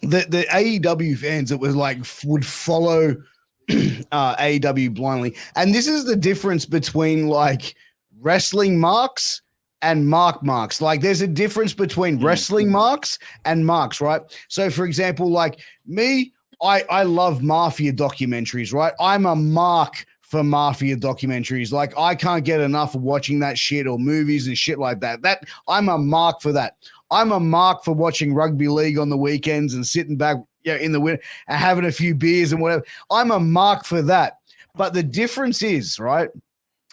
The AEW fans that was like would follow AEW blindly, and this is the difference between like wrestling marks and marks. Like there's a difference between wrestling marks and marks, right? So for example, like me, I love mafia documentaries, right? I'm a mark for mafia documentaries. Like I can't get enough of watching that shit or movies and shit like that. That I'm a mark for that. I'm a mark for watching rugby league on the weekends and sitting back in the winter and having a few beers and whatever. I'm a mark for that. But the difference is, right,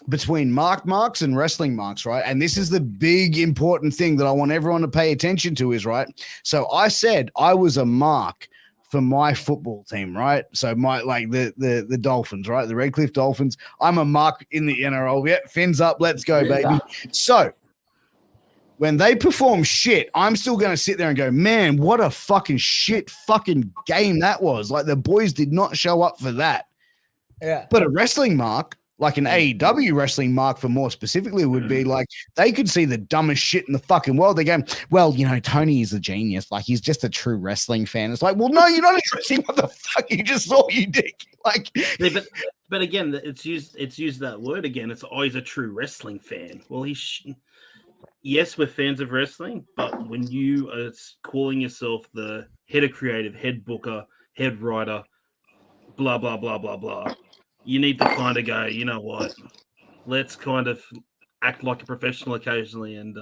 between marks and wrestling marks, right? And this is the big important thing that I want everyone to pay attention to is, right? So I said I was a mark for my football team, right? So my the Dolphins, right? The Redcliffe Dolphins. I'm a mark in the NRL. Yeah, fins up, let's go, baby. So when they perform shit, I'm still going to sit there and go, man, what a fucking shit fucking game that was. Like the boys did not show up for that. Yeah. But a wrestling mark, like an AEW wrestling mark for more specifically, would be like they could see the dumbest shit in the fucking world. They go, well, you know, Tony is a genius. Like he's just a true wrestling fan. It's like, well, no, you're not interesting. What the fuck? You just saw you dick. Like, yeah, but again, it's used that word again. It's always a true wrestling fan. Well, yes, we're fans of wrestling, but when you are calling yourself the head of creative, head booker, head writer, blah blah blah blah blah, you need to kind of go, you know what? Let's kind of act like a professional occasionally and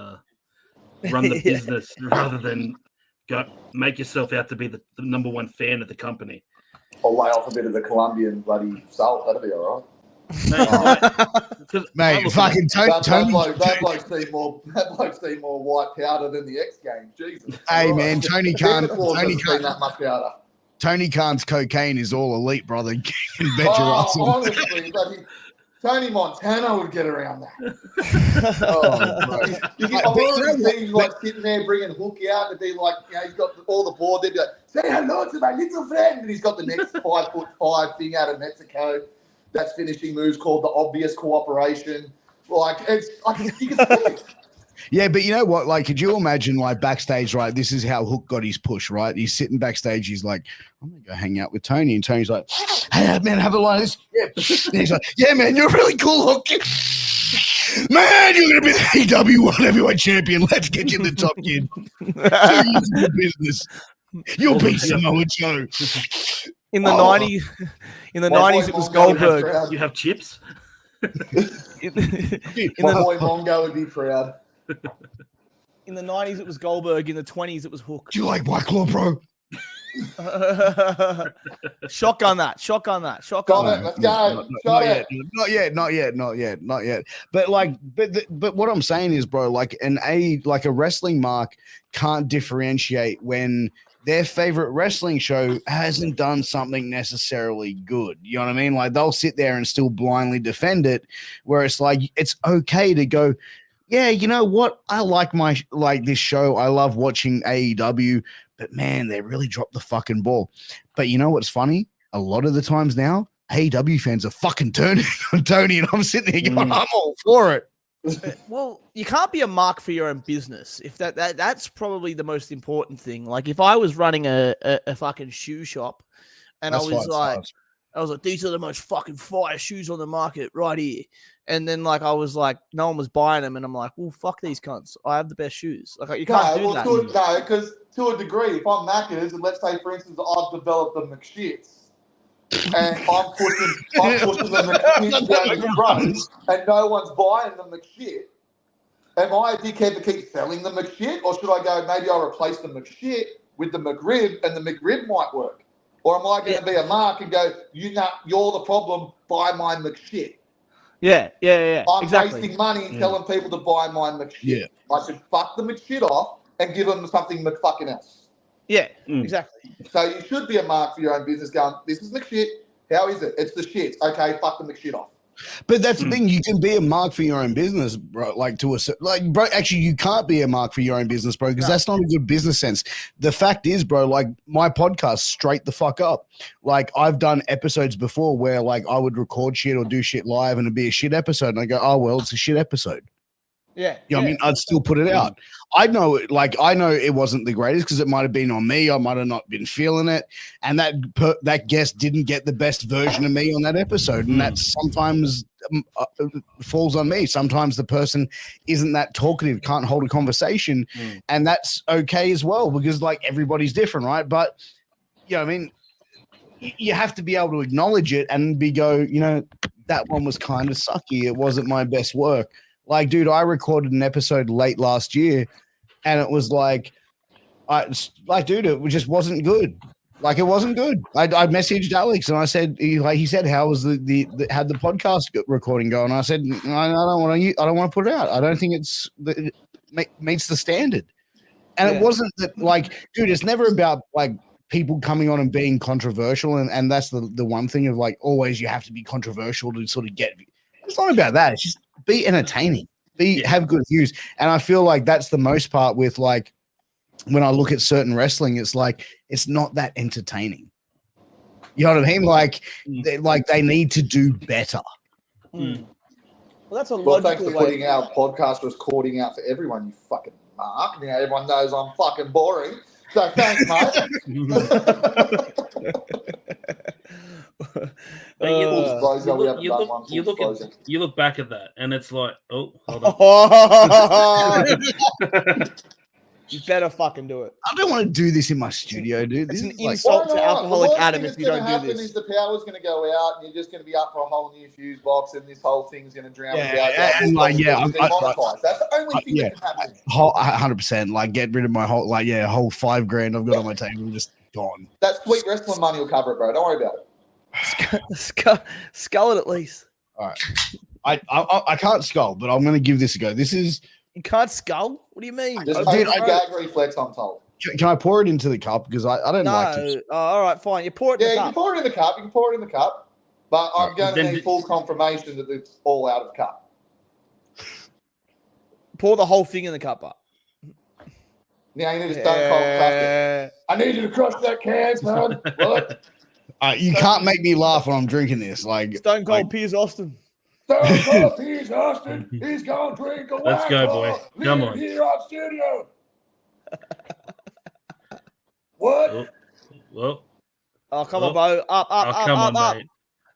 run the business rather than make yourself out to be the number one fan of the company. Or lay off a bit of the Colombian bloody salt. That'd be all right. Mate, fucking Tony. That bloke seen more white powder than the X Games. Jesus. Hey, man, Tony Khan. That much powder. Tony Khan's cocaine is all elite, brother. Honestly, Tony Montana would get around that. I've already seen him like sitting there bringing Hook out to be like, you know, he's got all the board. They'd be like, say hello to my little friend. And he's got the next 5'5" thing out of Mexico. That's finishing moves called the obvious cooperation. Like, it's like you can see it. Yeah, but you know what? Like, could you imagine, like, backstage, right? This is how Hook got his push, right? He's sitting backstage. He's like, I'm going to go hang out with Tony. And Tony's like, hey, man, have a line. Yeah. And he's like, yeah, man, you're really cool, Hook. Man, you're going to be the AW World Heavyweight Champion. Let's get you in the top, kid. 2 years in the business. You'll beat Samoa Joe. In the 90s, it was Goldberg. You have chips? My boy Mongo would be proud. In the 90s, it was Goldberg. In the 20s, it was Hook. Do you like White Claw, bro? Shotgun that. Let's go. Not yet. But like, but what I'm saying is, bro, like a wrestling mark can't differentiate when their favorite wrestling show hasn't done something necessarily good. You know what I mean? Like they'll sit there and still blindly defend it, where it's like it's okay to go, yeah, you know what? I like this show. I love watching AEW, but man, they really dropped the fucking ball. But you know what's funny? A lot of the times now, AEW fans are fucking turning on Tony, and I'm sitting there going, I'm all for it. Well, you can't be a mark for your own business. If that's probably the most important thing. Like if I was running a fucking shoe shop and I was like, these are the most fucking fire shoes on the market right here. And then like I was like, no one was buying them, and I'm like, well, fuck these cunts. I have the best shoes. Like you can't do that. No, because to a degree, if I'm Macca's, and let's say for instance I've developed the McShits, and I'm pushing the McShit down the front, and no one's buying the McShit. Am I a dickhead to keep selling the McShit, or should I go? Maybe I'll replace the McShit with the McRib, and the McRib might work. Or am I going to be a mark and go, you're the problem, buy my McShit? Yeah. I'm exactly. wasting money telling people to buy my McShit. Yeah. I should fuck the McShit off and give them something McFucking else. Yeah, exactly. So you should be a mark for your own business going, this is McShit. How is it? It's the shit. Okay, fuck the McShit off. But that's the thing. You can be a mark for your own business, bro. Bro, actually, you can't be a mark for your own business, bro, because that's not a good business sense. The fact is, bro, like my podcast, straight the fuck up. Like I've done episodes before where like I would record shit or do shit live and it'd be a shit episode. And I go, oh, well, it's a shit episode. Yeah. You know what I mean? I'd still put it out. I know it wasn't the greatest because it might have been on me. I might have not been feeling it. And that guest didn't get the best version of me on that episode. And that sometimes falls on me. Sometimes the person isn't that talkative, can't hold a conversation. And that's okay as well because like everybody's different, right? But, you know what I mean? You have to be able to acknowledge it and you know, that one was kind of sucky. It wasn't my best work. Like, dude, I recorded an episode late last year, and it was like, dude, it just wasn't good. Like, it wasn't good. I messaged Alex, and I said, he said, how was how'd the podcast recording go? And I said, I don't want to put it out. I don't think it meets the standard. And it wasn't that, like, dude, it's never about like people coming on and being controversial, and that's the one thing of like always you have to be controversial to sort of get. It's not about that. It's just be entertaining. have good views. And I feel like that's the most part with like when I look at certain wrestling, it's like it's not that entertaining. You know what I mean? Like they need to do better. Well, that's a Well, logical thanks for way. putting our podcast recording out for everyone, you fucking mark. You know, everyone knows I'm fucking boring. So thanks, mate. But you look back at that, and it's like, oh, hold on. You better fucking do it. I don't want to do this in my studio, dude. It's This an is like, insult to alcoholic Adam if you don't do this. Is the power's going to go out, and you're just going to be up for a whole new fuse box, and this whole thing's going to drown and that's the only thing that can happen. 100%. Like, get rid of my whole, like, whole $5,000 I've got on my table, just gone. That sweet wrestling money will cover it, bro. Don't worry about it. Skull it at least. All right. I can't skull, but I'm going to give this a go. This is. You can't skull? What do you mean? Just gag reflex, I'm told. Can I pour it into the cup? Because I don't like it. Oh, all right, fine. You pour it in the cup. Yeah, you can pour it in the cup. You can pour it in the cup. But I'm going to need full confirmation that it's all out of the cup. Pour the whole thing in the cup up. Now you need to stone cold crush it. I need you to crush that can, son. What? You can't make me laugh when I'm drinking this. Like Stone Cold Piers Austin. Stone Cold Piers Austin. He's going to drink a Let's go, boy. Come on. Here on studio. What? Well. Oh, come on, Bo. Up. Mate.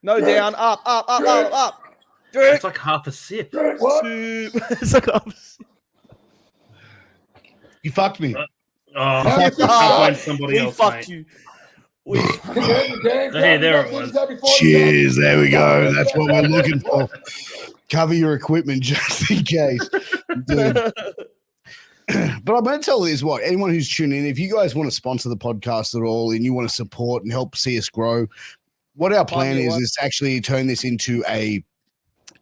No, down. Up. Drink. It's like half a sip. Drink what? It's like half a sip. You fucked me. Somebody else, fucked mate. you. Hey, there it was. Cheers. There we go. That's what we're looking for. Cover your equipment just in case. Dude. But I'm going to tell you what, anyone who's tuning in, if you guys want to sponsor the podcast at all and you want to support and help see us grow, what our plan is to actually turn this into a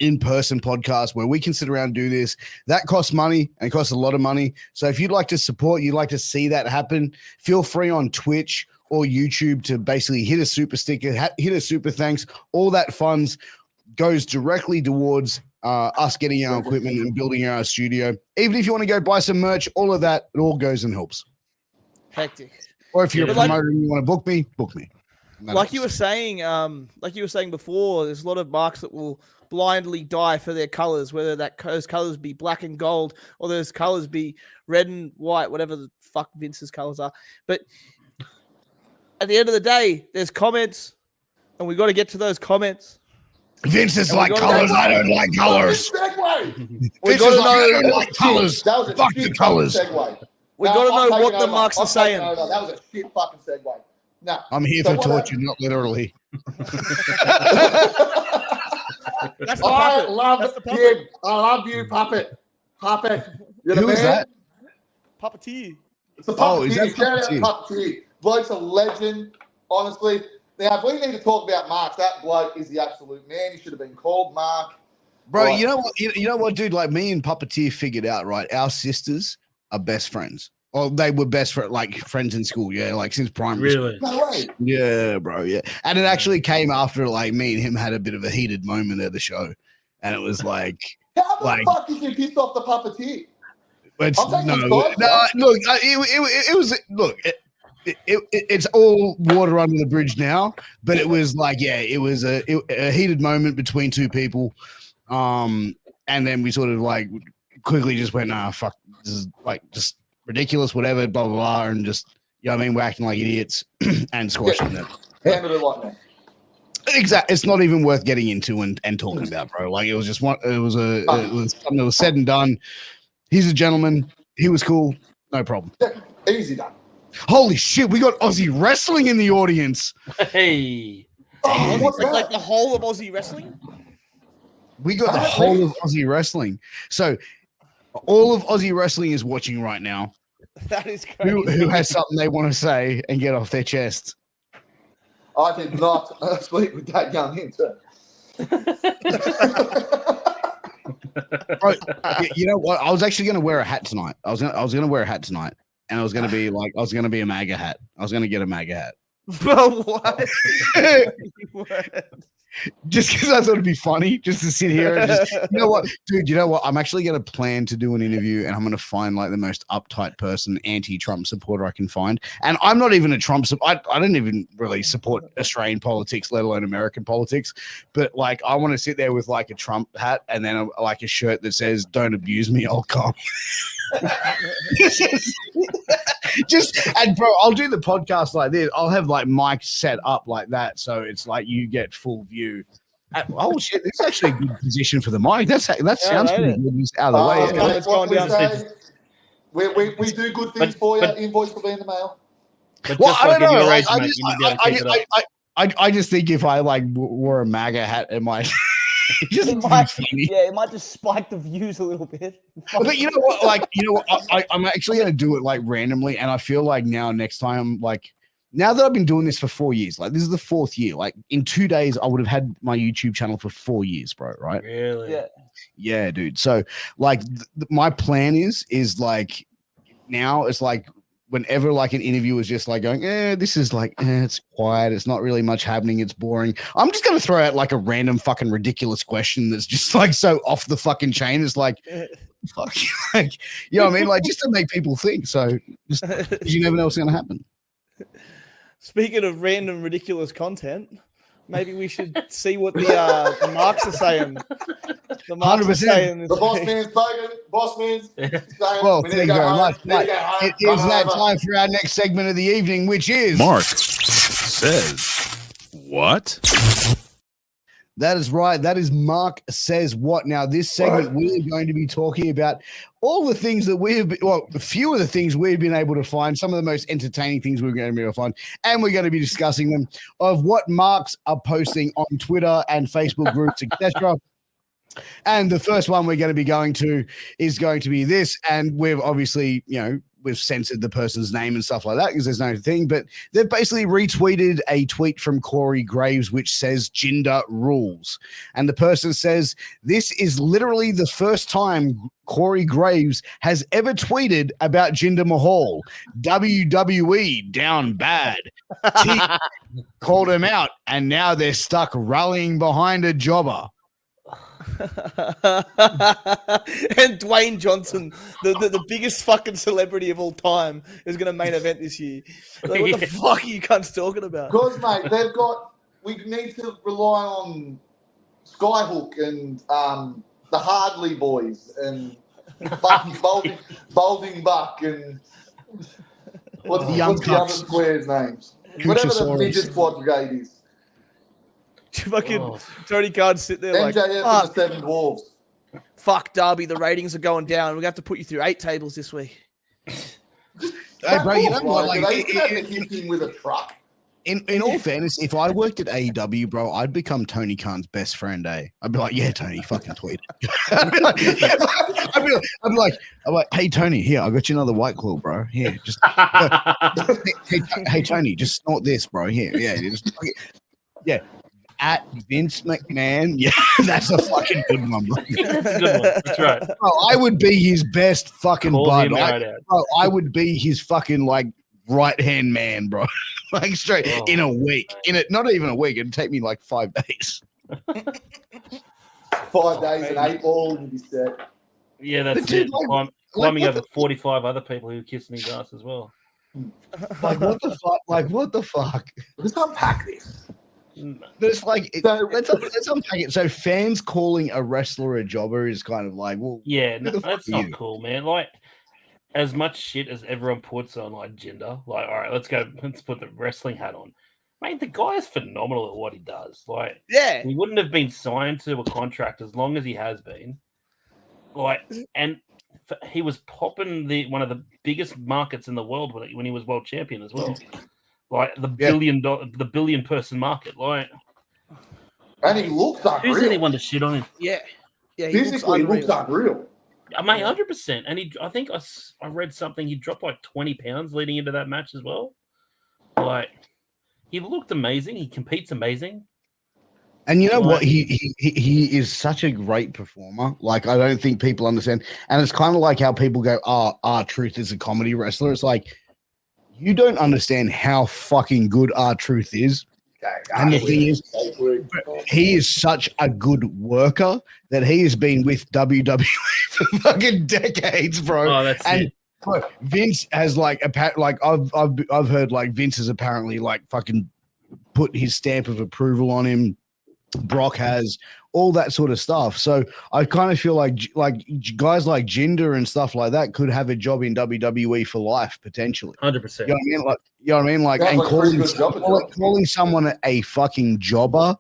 in-person podcast where we can sit around and do this. That costs money and costs a lot of money. So if you'd like to support, you'd like to see that happen, feel free on Twitch or YouTube to basically hit a super sticker, hit a super thanks. All that funds goes directly towards us getting our equipment and building our studio. Even if you want to go buy some merch, all of that, it all goes and helps. Hectic. Or if you're a promoter and you want to book me, book me. Like you were saying before, there's a lot of marks that will blindly die for their colors, whether those colors be black and gold or those colors be red and white, whatever the fuck Vince's colors are. But at the end of the day, there's comments, and we got to get to those comments. Vince is like colors. I don't like colors. We got to know. I don't like colors. Fuck the colors. We got to know what the marks are saying. That was a shit fucking segue. No, I'm here for torture, not literally. I love you. I love you, Puppet. Who is that? Puppeteer. It's a Puppeteer. Is that Shout out Puppeteer. Bloke's a legend, honestly. Now, if we need to talk about Mark, that bloke is the absolute man. He should have been called Mark. Bro, Right. you know what, dude? Like me and Puppeteer figured out, right? Our sisters are best friends. Well, they were best friends in school, yeah, like since primary school. Really? No way. Yeah, bro, yeah. And it actually came after like me and him had a bit of a heated moment at the show. And it was like, How the fuck did you piss off the Puppeteer? it's I'll take no, his advice, look, it was look, it's all water under the bridge now, but it was like, yeah, it was a heated moment between two people. And then we sort of like quickly just went, nah, fuck, this is like just ridiculous, whatever, blah, blah, blah, and just, you know what I mean, we're acting like idiots and squashing them. Handle it like that. Exactly. It's not even worth getting into and talking about, bro. Like it was just it was something that was said and done. He's a gentleman. He was cool. No problem. Easy done. Holy shit, we got Aussie wrestling in the audience. Hey. Oh, what's that? Like the whole of Aussie wrestling? We got the whole of Aussie wrestling. So all of Aussie wrestling is watching right now. That is crazy. Who has something they want to say and get off their chest? I did not sleep with that young hinter. Bro, you know what? I was actually going to wear a hat tonight. I was going to wear a hat tonight, and I was going to be like, I was going to be a MAGA hat. I was going to get a MAGA hat. Bro, what? just because I thought it'd be funny just to sit here and just, you know what, dude, you know what? I'm actually going to plan to do an interview and I'm going to find like the most uptight person, anti-Trump supporter I can find. And I'm not even a Trump I don't even really support Australian politics, let alone American politics. But like, I want to sit there with like a Trump hat and then like a shirt that says, "Don't abuse me, I'll come." Just and bro, I'll do the podcast like this. I'll have like mics set up like that, so it's like you get full view. Oh shit, this is actually a good position for the mic. That sounds pretty good. Just out of the way. Yeah. It's going down. We do good things for you. Invoice will be in the mail. But well, I don't know. I I just think if I like wore a MAGA hat, it might. It might just spike the views a little bit. But you know what? Like, you know what? I'm actually going to do it like randomly. And I feel like next time, like now that I've been doing this for 4 years, like this is the 4th year, like in 2 days, I would have had my YouTube channel for 4 years, bro. Right. Really? Yeah. Yeah, dude. So like my plan is like now it's like, whenever like an interview is just like going, this is like, it's quiet. It's not really much happening. It's boring. I'm just going to throw out like a random fucking ridiculous question that's just like so off the fucking chain. It's like, fuck, like, you know what I mean? Like just to make people think. So just, you never know what's going to happen. Speaking of random ridiculous content, maybe we should see what the marks are saying. The marks 100%. Are saying the boss man's spoken. Boss man's saying, well, thank you very much. It is that time for our next segment of the evening, which is Mark Says What? That is right. That is Mark Says What. Now, this segment, we're going to be talking about all the things that a few of the things we've been able to find, some of the most entertaining things we're going to be able to find, and we're going to be discussing them of what marks are posting on Twitter and Facebook groups, etc. And the first one we're going to be going to is going to be this, and we've obviously, we've censored the person's name and stuff like that because there's no thing, but they've basically retweeted a tweet from Corey Graves which says gender rules. And the person says, this is literally the first time Corey Graves has ever tweeted about Jinder Mahal. WWE down bad. T called him out, and now they're stuck rallying behind a jobber. And Dwayne Johnson, the biggest fucking celebrity of all time, is going to main event this year. Like, what the fuck are you cunts talking about? Because, mate, we need to rely on Skyhook and the Hardley boys and Balding Buck and what's the other squares' names? Whatever the midget squad brigade is. Fucking Tony Khan sit there MJF like, and the Seven Dwarves. Fuck Darby, the ratings are going down. We're going to have to put you through 8 tables this week. Hey, bro, you know what? Like, they could have hit him with a truck. In all fairness, if I worked at AEW, bro, I'd become Tony Khan's best friend, eh? I'd be like, yeah, Tony, fucking tweet. I'd be like, hey, Tony, here, I got you another White Claw, bro. Here, just hey, Tony, just snort this, bro. Here, yeah. At Vince McMahon, yeah, that's a fucking good one, bro. That's a good one. That's right. Bro, I would be his best fucking bud. Bro, I would be his fucking like right-hand man, bro. Like straight in a week. Not even a week. It'd take me like 5 days. 5 days and 8 balls and be set. Yeah, that's it. Climbing over 45 other people who kissed his ass as well. Like what the fuck? Like what the fuck? Let's unpack this. But it's like let's unpack it. So fans calling a wrestler a jobber is kind of like, well, yeah, no, that's not cool, man. Like, as much shit as everyone puts on like gender, like, all right, let's put the wrestling hat on. Mate, the guy is phenomenal at what he does. Like, yeah, he wouldn't have been signed to a contract as long as he has been. Like, and he was popping one of the biggest markets in the world when he was world champion as well. Like the billion person market, like, and he looks unreal. Who's anyone to shit on him? Yeah. Physically, he looks unreal. I mean, 100%. And I think I read something. He dropped like 20 pounds leading into that match as well. Like, he looked amazing. He competes amazing. And you know what? He is such a great performer. Like, I don't think people understand. And it's kind of like how people go, R-Truth is a comedy wrestler. It's like, you don't understand how fucking good R-Truth is. And the thing is, he is such a good worker that he has been with WWE for fucking decades, bro. Oh, that's and it. bro, Vince has like I've heard like Vince has apparently like fucking put his stamp of approval on him. Brock has all that sort of stuff. So I kind of feel like guys like Jinder and stuff like that could have a job in WWE for life potentially. 100%. You know what I mean? Like, and calling someone a fucking jobber,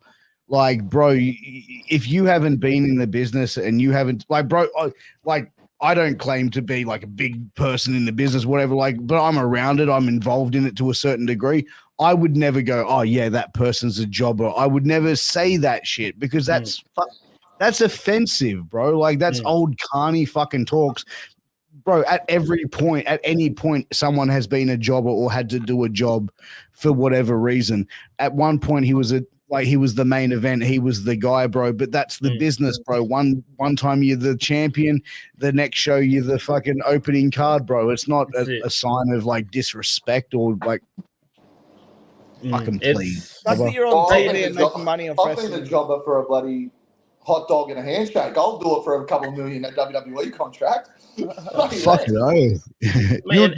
like, bro, if you haven't been in the business and you haven't, like, bro, like, I don't claim to be like a big person in the business, whatever, like, but I'm around it. I'm involved in it to a certain degree. I would never go, oh yeah, that person's a jobber. I would never say that shit because that's offensive, bro. Like that's old carny fucking talks, bro. At any point, someone has been a jobber or had to do a job for whatever reason. At one point, he was the main event. He was the guy, bro. But that's the business, bro. One time you're the champion, the next show you're the fucking opening card, bro. It's not a sign of like disrespect or like. Fucking please. That's that you're on TV and making money off I've been a jobber for a bloody hot dog and a handshake. I'll do it for a couple million at WWE contract. Fuck it, you'll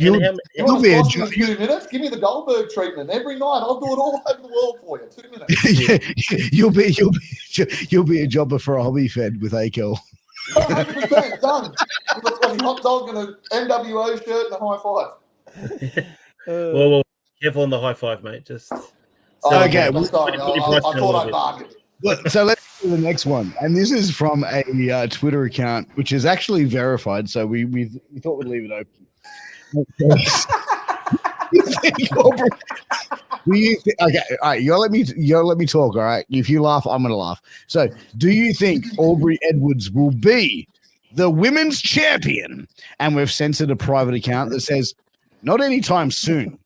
be a 2 minutes. Give me the Goldberg treatment every night. I'll do it all over the world for you. 2 minutes. you'll be a jobber for a hobby fed with Akell. 100% done. With a bloody hot dog and an NWO shirt and a high five. Well, careful on the high five, mate. Just okay. I thought I'd bargain. So let's do the next one, and this is from a Twitter account which is actually verified. So we thought we'd leave it open. Okay, all right. You let me talk. All right. If you laugh, I'm gonna laugh. So, do you think Aubrey Edwards will be the women's champion? And we've censored a private account that says not anytime soon.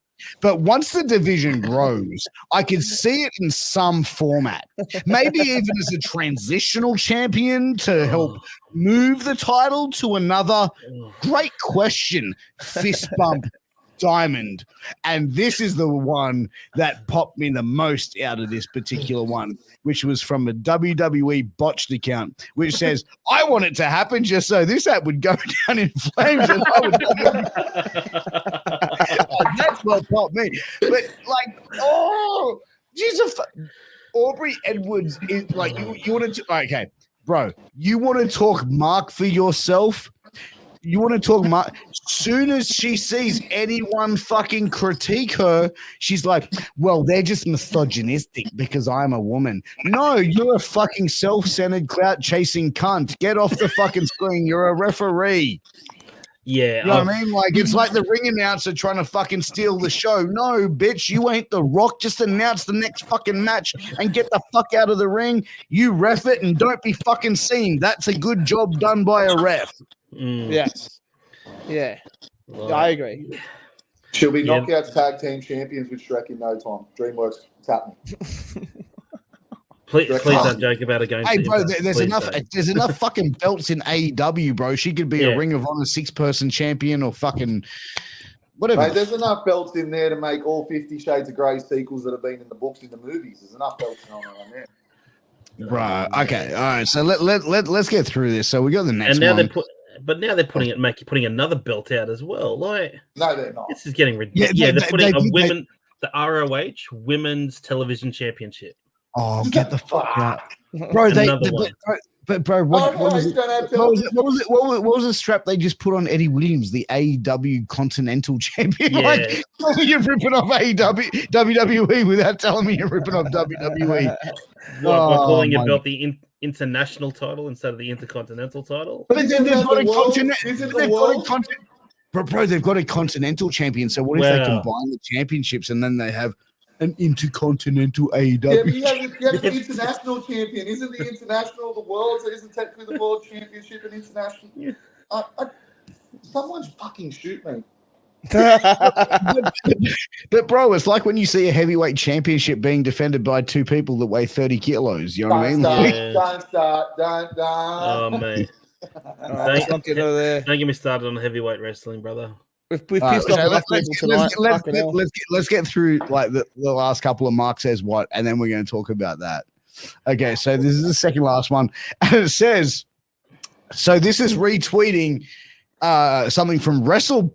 But once the division grows, I could see it in some format. Maybe even as a transitional champion to help move the title to another. Great question. Fist bump diamond. And this is the one that popped me the most out of this particular one, which was from a WWE botched account, which says, I want it to happen just so this app would go down in flames. And I would that's what popped me. But like, oh, Jesus, Aubrey Edwards is like, you want to, okay, bro, you want to talk mark for yourself? You want to talk mark? Soon as she sees anyone fucking critique her, she's like, well, they're just misogynistic because I'm a woman. No, you're a fucking self-centered, clout-chasing cunt. Get off the fucking screen. You're a referee. Yeah. You know what I mean? Like, it's like the ring announcer trying to fucking steal the show. No, bitch, you ain't The Rock. Just announce the next fucking match and get the fuck out of the ring. You ref it and don't be fucking seen. That's a good job done by a ref. Yes. Yeah. I agree. She'll be knockouts tag team champions with Shrek in no time. DreamWorks, it's happening. Please don't joke about it going. Hey, bro, there's enough fucking belts in AEW, bro. She could be a Ring of Honor 6-person champion or fucking whatever. Mate, there's enough belts in there to make all 50 Shades of Grey sequels that have been in the books in the movies. There's enough belts on there. Right. Okay. All right. So let's get through this. So we got the next and now one. They're putting another belt out as well. Like, no, they're not. This is getting ridiculous. Yeah, they're putting the ROH Women's Television Championship. Oh, get the fuck out, bro! Bro, what was the strap they just put on Eddie Williams, the AEW Continental Champion? Yeah. Like, you're ripping off WWE without telling me you're ripping off WWE. By calling your belt the international title instead of the intercontinental title? But they've got a continental champion. So what if they combine the championships and then they have an intercontinental AEW? Yeah, but you have an international champion. Isn't the international the world? So isn't technically the world championship an international? Someone fucking shoot me. But bro, it's like when you see a heavyweight championship being defended by two people that weigh 30 kilos. You know what I mean? Don't start. Oh, mate. Don't get me started on heavyweight wrestling, brother. We've pissed off enough people tonight. Let's get through like the last couple of Mark Says What, and then we're going to talk about that. Okay, so this is the second last one, and it says, so this is retweeting something from Wrestle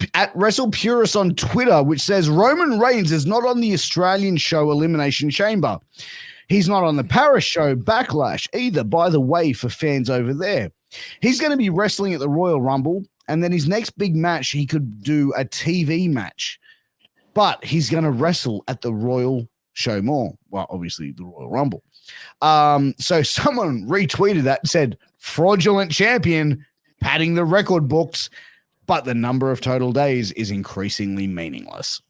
Purist on Twitter, which says Roman Reigns is not on the Australian show Elimination Chamber. He's not on the Paris show Backlash either, by the way, for fans over there. He's going to be wrestling at the Royal Rumble, and then his next big match, he could do a TV match. But he's going to wrestle at the Royal Show more. Well, obviously the Royal Rumble. So someone retweeted that and said, fraudulent champion padding the record books, but the number of total days is increasingly meaningless.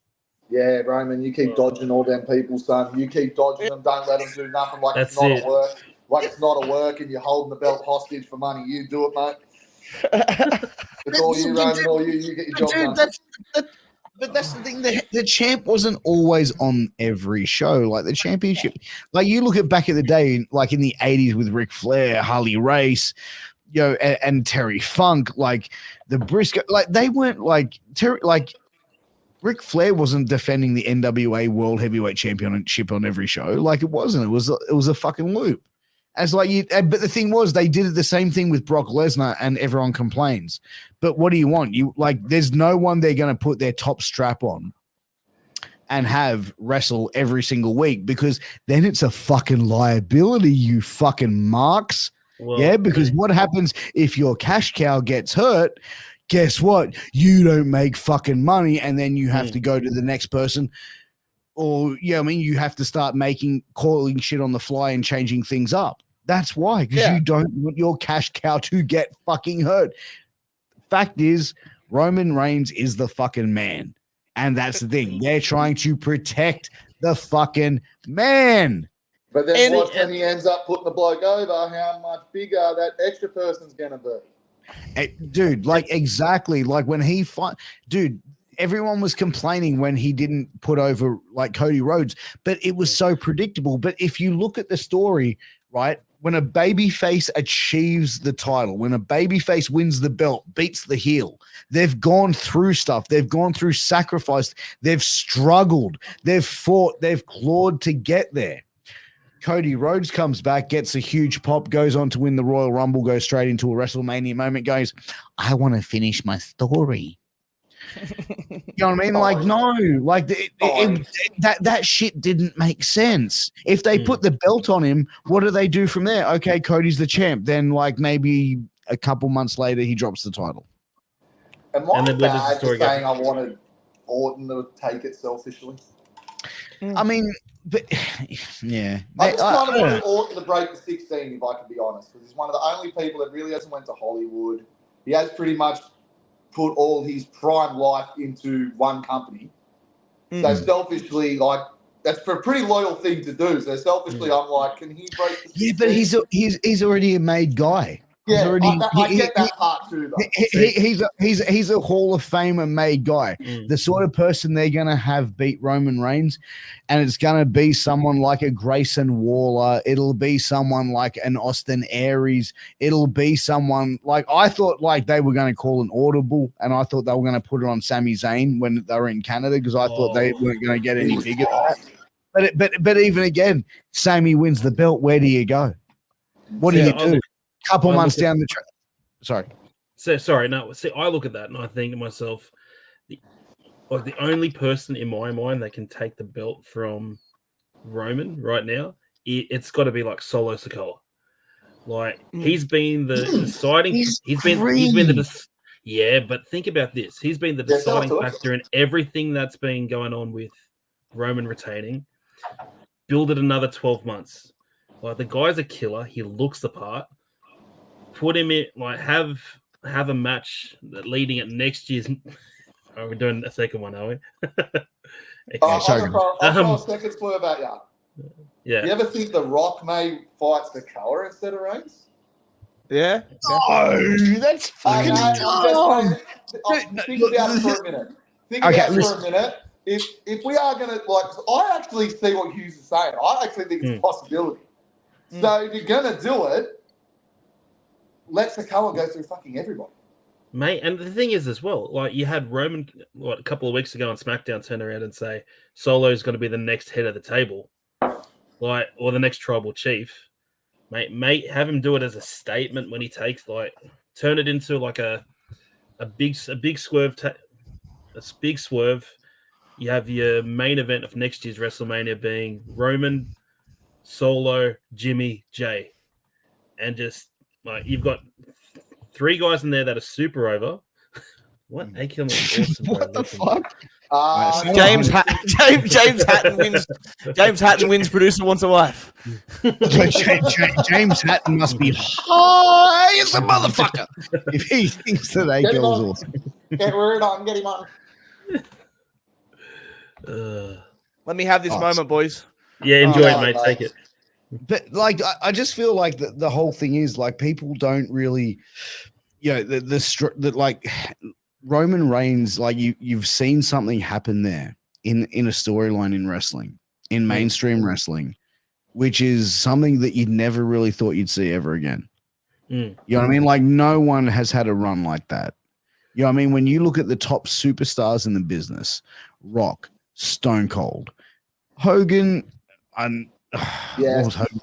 Yeah, Roman, you keep dodging all them people, son. You keep dodging them. Don't let them do nothing like That's it's not it. a work. Like it's not a work and you're holding the belt hostage for money. You do it, mate. It's all you, Roman. All you. You get your job done. But that's the thing. The champ wasn't always on every show. Like the championship, like you look at back in the day, like in the 80s with Ric Flair, Harley Race, you know, and Terry Funk, like the Briscoe, like they weren't like Terry, like Ric Flair wasn't defending the NWA World Heavyweight Championship on every show. Like it wasn't. It was a fucking loop. As like you, but the thing was, they did the same thing with Brock Lesnar, and everyone complains. But what do you want? You like, there's no one they're going to put their top strap on and have wrestle every single week, because then it's a fucking liability. You fucking marks, Well, yeah. Because what happens if your cash cow gets hurt? Guess what? You don't make fucking money, and then you have to go to the next person. Or, yeah, I mean, you have to start calling shit on the fly and changing things up. That's why, because you don't want your cash cow to get fucking hurt. Fact is, Roman Reigns is the fucking man. And that's the thing. They're trying to protect the fucking man. But then what when he ends up putting the bloke over, how much bigger that extra person's going to be? Hey, dude, like exactly. Like when he dude, everyone was complaining when he didn't put over like Cody Rhodes, but it was so predictable. But if you look at the story, right, when a babyface achieves the title, when a babyface wins the belt, beats the heel, they've gone through stuff. They've gone through sacrifice. They've struggled. They've fought. They've clawed to get there. Cody Rhodes comes back, gets a huge pop, goes on to win the Royal Rumble, goes straight into a WrestleMania moment, goes, I want to finish my story. You know what I mean? Like, no, like that shit didn't make sense. If they put the belt on him, what do they do from there? Okay, Cody's the champ. Then, like, maybe a couple months later, he drops the title. Am I bad for saying I wanted Orton to take it selfishly? I mean, but yeah. I just kind of wanted Orton to break the 16, if I can be honest, because he's one of the only people that really hasn't went to Hollywood. He has pretty much put all his prime life into one company. So selfishly, like, that's a pretty loyal thing to do. So selfishly, I'm like, can he break the 16? Yeah, but he's already a made guy. Yeah, I get that part too, though. He's a Hall of Famer made guy. The sort of person they're going to have beat Roman Reigns, and it's going to be someone like a Grayson Waller. It'll be someone like an Austin Aries. It'll be someone like, I thought like they were going to call an audible, and I thought they were going to put it on Sami Zayn when they were in Canada, because I thought they weren't going to get any bigger than that. But even again, Sami wins the belt. Where do you go? What do you do? Couple months down the track. Sorry. So sorry. No. See, I look at that and I think to myself, the only person in my mind that can take the belt from Roman right now, it's got to be like Solo Sikoa. Like he's been the deciding. He's been the. Yeah, but think about this. He's been the deciding factor in everything that's been going on with Roman retaining. Build it another 12 months. Like the guy's a killer. He looks the part. Put him in, like, have a match leading at next year's. Are we doing a second one, are we? I'll throw a second swerve at you. Yeah. You ever think The Rock may fight Akell instead of Reigns? Yeah. Oh, that's fucking dumb. Think about it for a minute. For a minute. If we are going to, like, I actually see what Hughes is saying. I actually think it's a possibility. So if you're going to do it, let Akell go through fucking everybody. Mate, and the thing is as well, like you had Roman a couple of weeks ago on SmackDown turn around and say Solo is going to be the next head of the table, like, or the next tribal chief. Mate, have him do it as a statement when he takes, like, turn it into like a big swerve, a big swerve. You have your main event of next year's WrestleMania being Roman, Solo, Jimmy, Jay, and just like you've got 3 guys in there that are super over. What? Akell was awesome. What the fuck? James Hatton wins. James Hatton wins. Producer wants a wife. James Hatton must be high as a motherfucker if he thinks that Akell is awesome. Get rid on. Get him on. Let me have this moment, boys. Yeah, enjoy it, mate. Take it. But like, I just feel like the whole thing is like people don't really, like Roman Reigns, like you've seen something happen there in a storyline in wrestling, in mainstream wrestling, which is something that you'd never really thought you'd see ever again. You know what I mean? Like no one has had a run like that. You know what I mean? When you look at the top superstars in the business, Rock, Stone Cold, Hogan, and what was Hogan?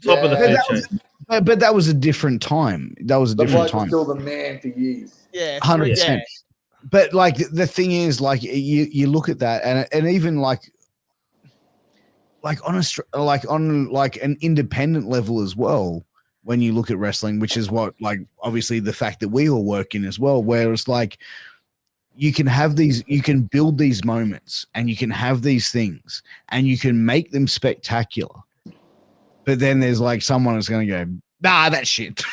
Top of the food chain. But that was a different time. That was a different time. Still the man for years. Yeah, 100%. But like the thing is, like you look at that, and even like on an independent level as well. When you look at wrestling, which is what, like, obviously the fact that we all work in as well, where it's like you can build these moments and you can have these things and you can make them spectacular. But then there's like someone that's going to go, nah, that's shit.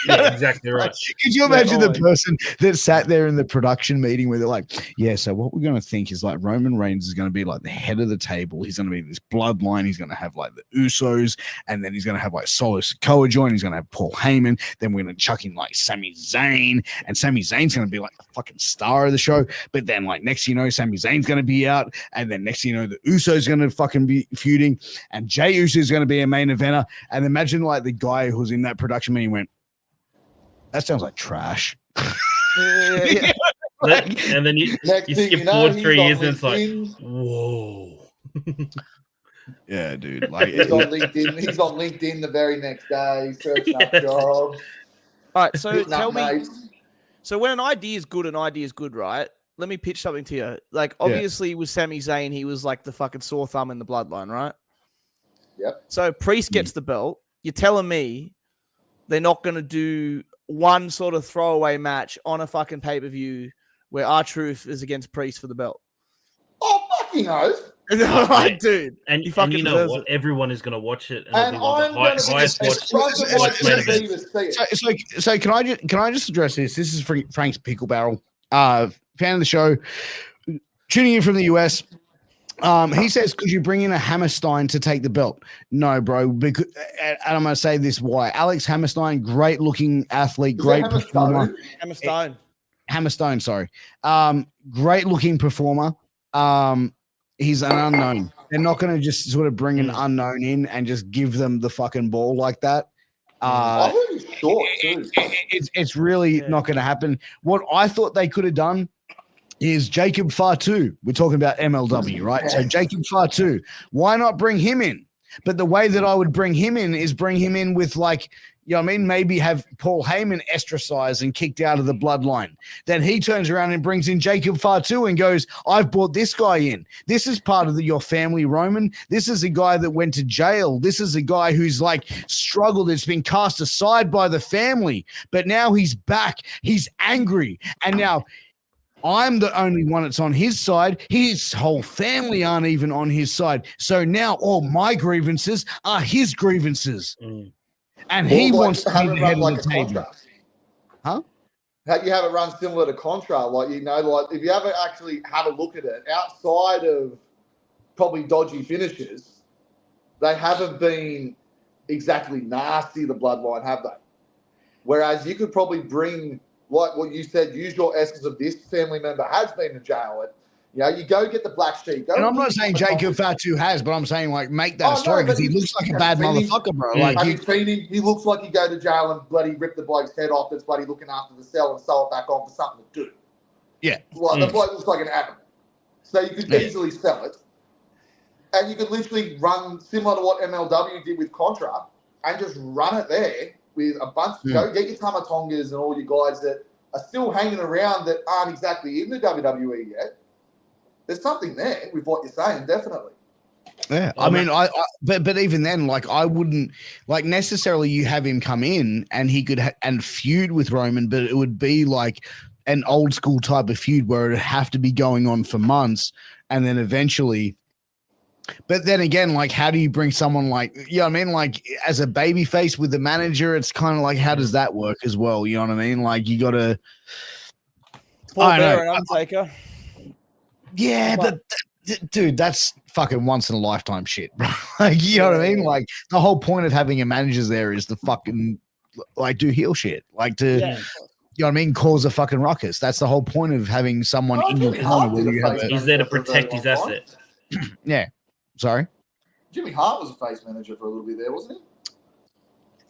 Yeah, exactly right. Could you imagine the person that sat there in the production meeting where they're like, yeah, so what we're going to think is like Roman Reigns is going to be like the head of the table. He's going to be this bloodline. He's going to have like the Usos, and then he's going to have like Solo Sikoa join. He's going to have Paul Heyman. Then we're going to chuck in like Sami Zayn, and Sami Zayn's going to be like the fucking star of the show. But then like next you know, Sami Zayn's going to be out, and then next you know, the Usos going to fucking be feuding, and Jey Uso is going to be a main eventer. And imagine like the guy who was in that production meeting went, that sounds like trash. Yeah. And then you skip forward 3 years and it's like, whoa. Yeah, dude. Like he's on LinkedIn the very next day, searching up jobs. All right, so Hitting tell up me. mates. So when an idea is good, right? Let me pitch something to you. Like, obviously, with Sami Zayn, he was like the fucking sore thumb in the bloodline, right? Yep. So Priest gets the belt. You're telling me they're not going to do one sort of throwaway match on a fucking pay-per-view where R-Truth is against Priest for the belt? Oh, fucking oath. Like, dude. And he fucking you know what? It. Everyone is going to watch it. And I'm going to highest watched main event. So can I just address this? This is Frank's Pickle Barrel, fan of the show, tuning in from the US. He says, could you bring in a Hammerstein to take the belt? No, bro. Because, and I'm going to say this why. Alex Hammerstein, great looking athlete, great performer. Hammerstone, sorry. Great looking performer. He's an unknown. They're not going to just sort of bring an unknown in and just give them the fucking ball like that. It's really not going to happen. What I thought they could have done is Jacob Fatu. We're talking about MLW, right? So Jacob Fatu, why not bring him in? But the way that I would bring him in is bring him in with like, you know what I mean? Maybe have Paul Heyman ostracized and kicked out of the bloodline. Then he turns around and brings in Jacob Fatu and goes, I've brought this guy in. This is part of your family, Roman. This is a guy that went to jail. This is a guy who's like struggled. It's been cast aside by the family. But now he's back. He's angry. And now I'm the only one that's on his side. His whole family aren't even on his side. So now all my grievances are his grievances. And he wants to be the head of the table. Huh? How you have it run similar to Contra? Like, you know, like if you ever actually have a look at it, outside of probably dodgy finishes, they haven't been exactly nasty, the bloodline, have they? Whereas you could probably bring, like what you said, use your essence of this family member has been to jail. You know, you go get the black sheep. Go And I'm not lose saying Tama Jacob Tonga. Fatu has, but I'm saying like make that Oh, a story no, because but he looks like a bad seen him. motherfucker, bro. Mm. Like Have you, you seen him? He looks like he go to jail and bloody rip the bloke's head off that's bloody looking after the cell and sew it back on for something to do. Yeah. Like, the bloke looks like an animal. So you could easily sell it. And you could literally run similar to what MLW did with Contra and just run it there with a bunch. Go get your Tama Tongas and all your guys that are still hanging around that aren't exactly in the WWE yet. There's something there with what you're saying, definitely. Yeah, I mean, but even then, like, I wouldn't like necessarily you have him come in and he could and feud with Roman, but it would be like an old school type of feud where it'd have to be going on for months and then eventually. But then again, like, how do you bring someone like, you know what I mean? Like, as a baby face with the manager, it's kind of like, how does that work as well? You know what I mean? Like, you got to. Paul Bear and Undertaker. Yeah, but dude, that's fucking once in a lifetime shit, bro. Like, you know what I mean? Like, the whole point of having your managers there is to fucking like do heel shit, like to, you know what I mean, cause a fucking ruckus. That's the whole point of having someone in your corner. He's there to protect his asset. Yeah, sorry. Jimmy Hart was a face manager for a little bit there, wasn't he?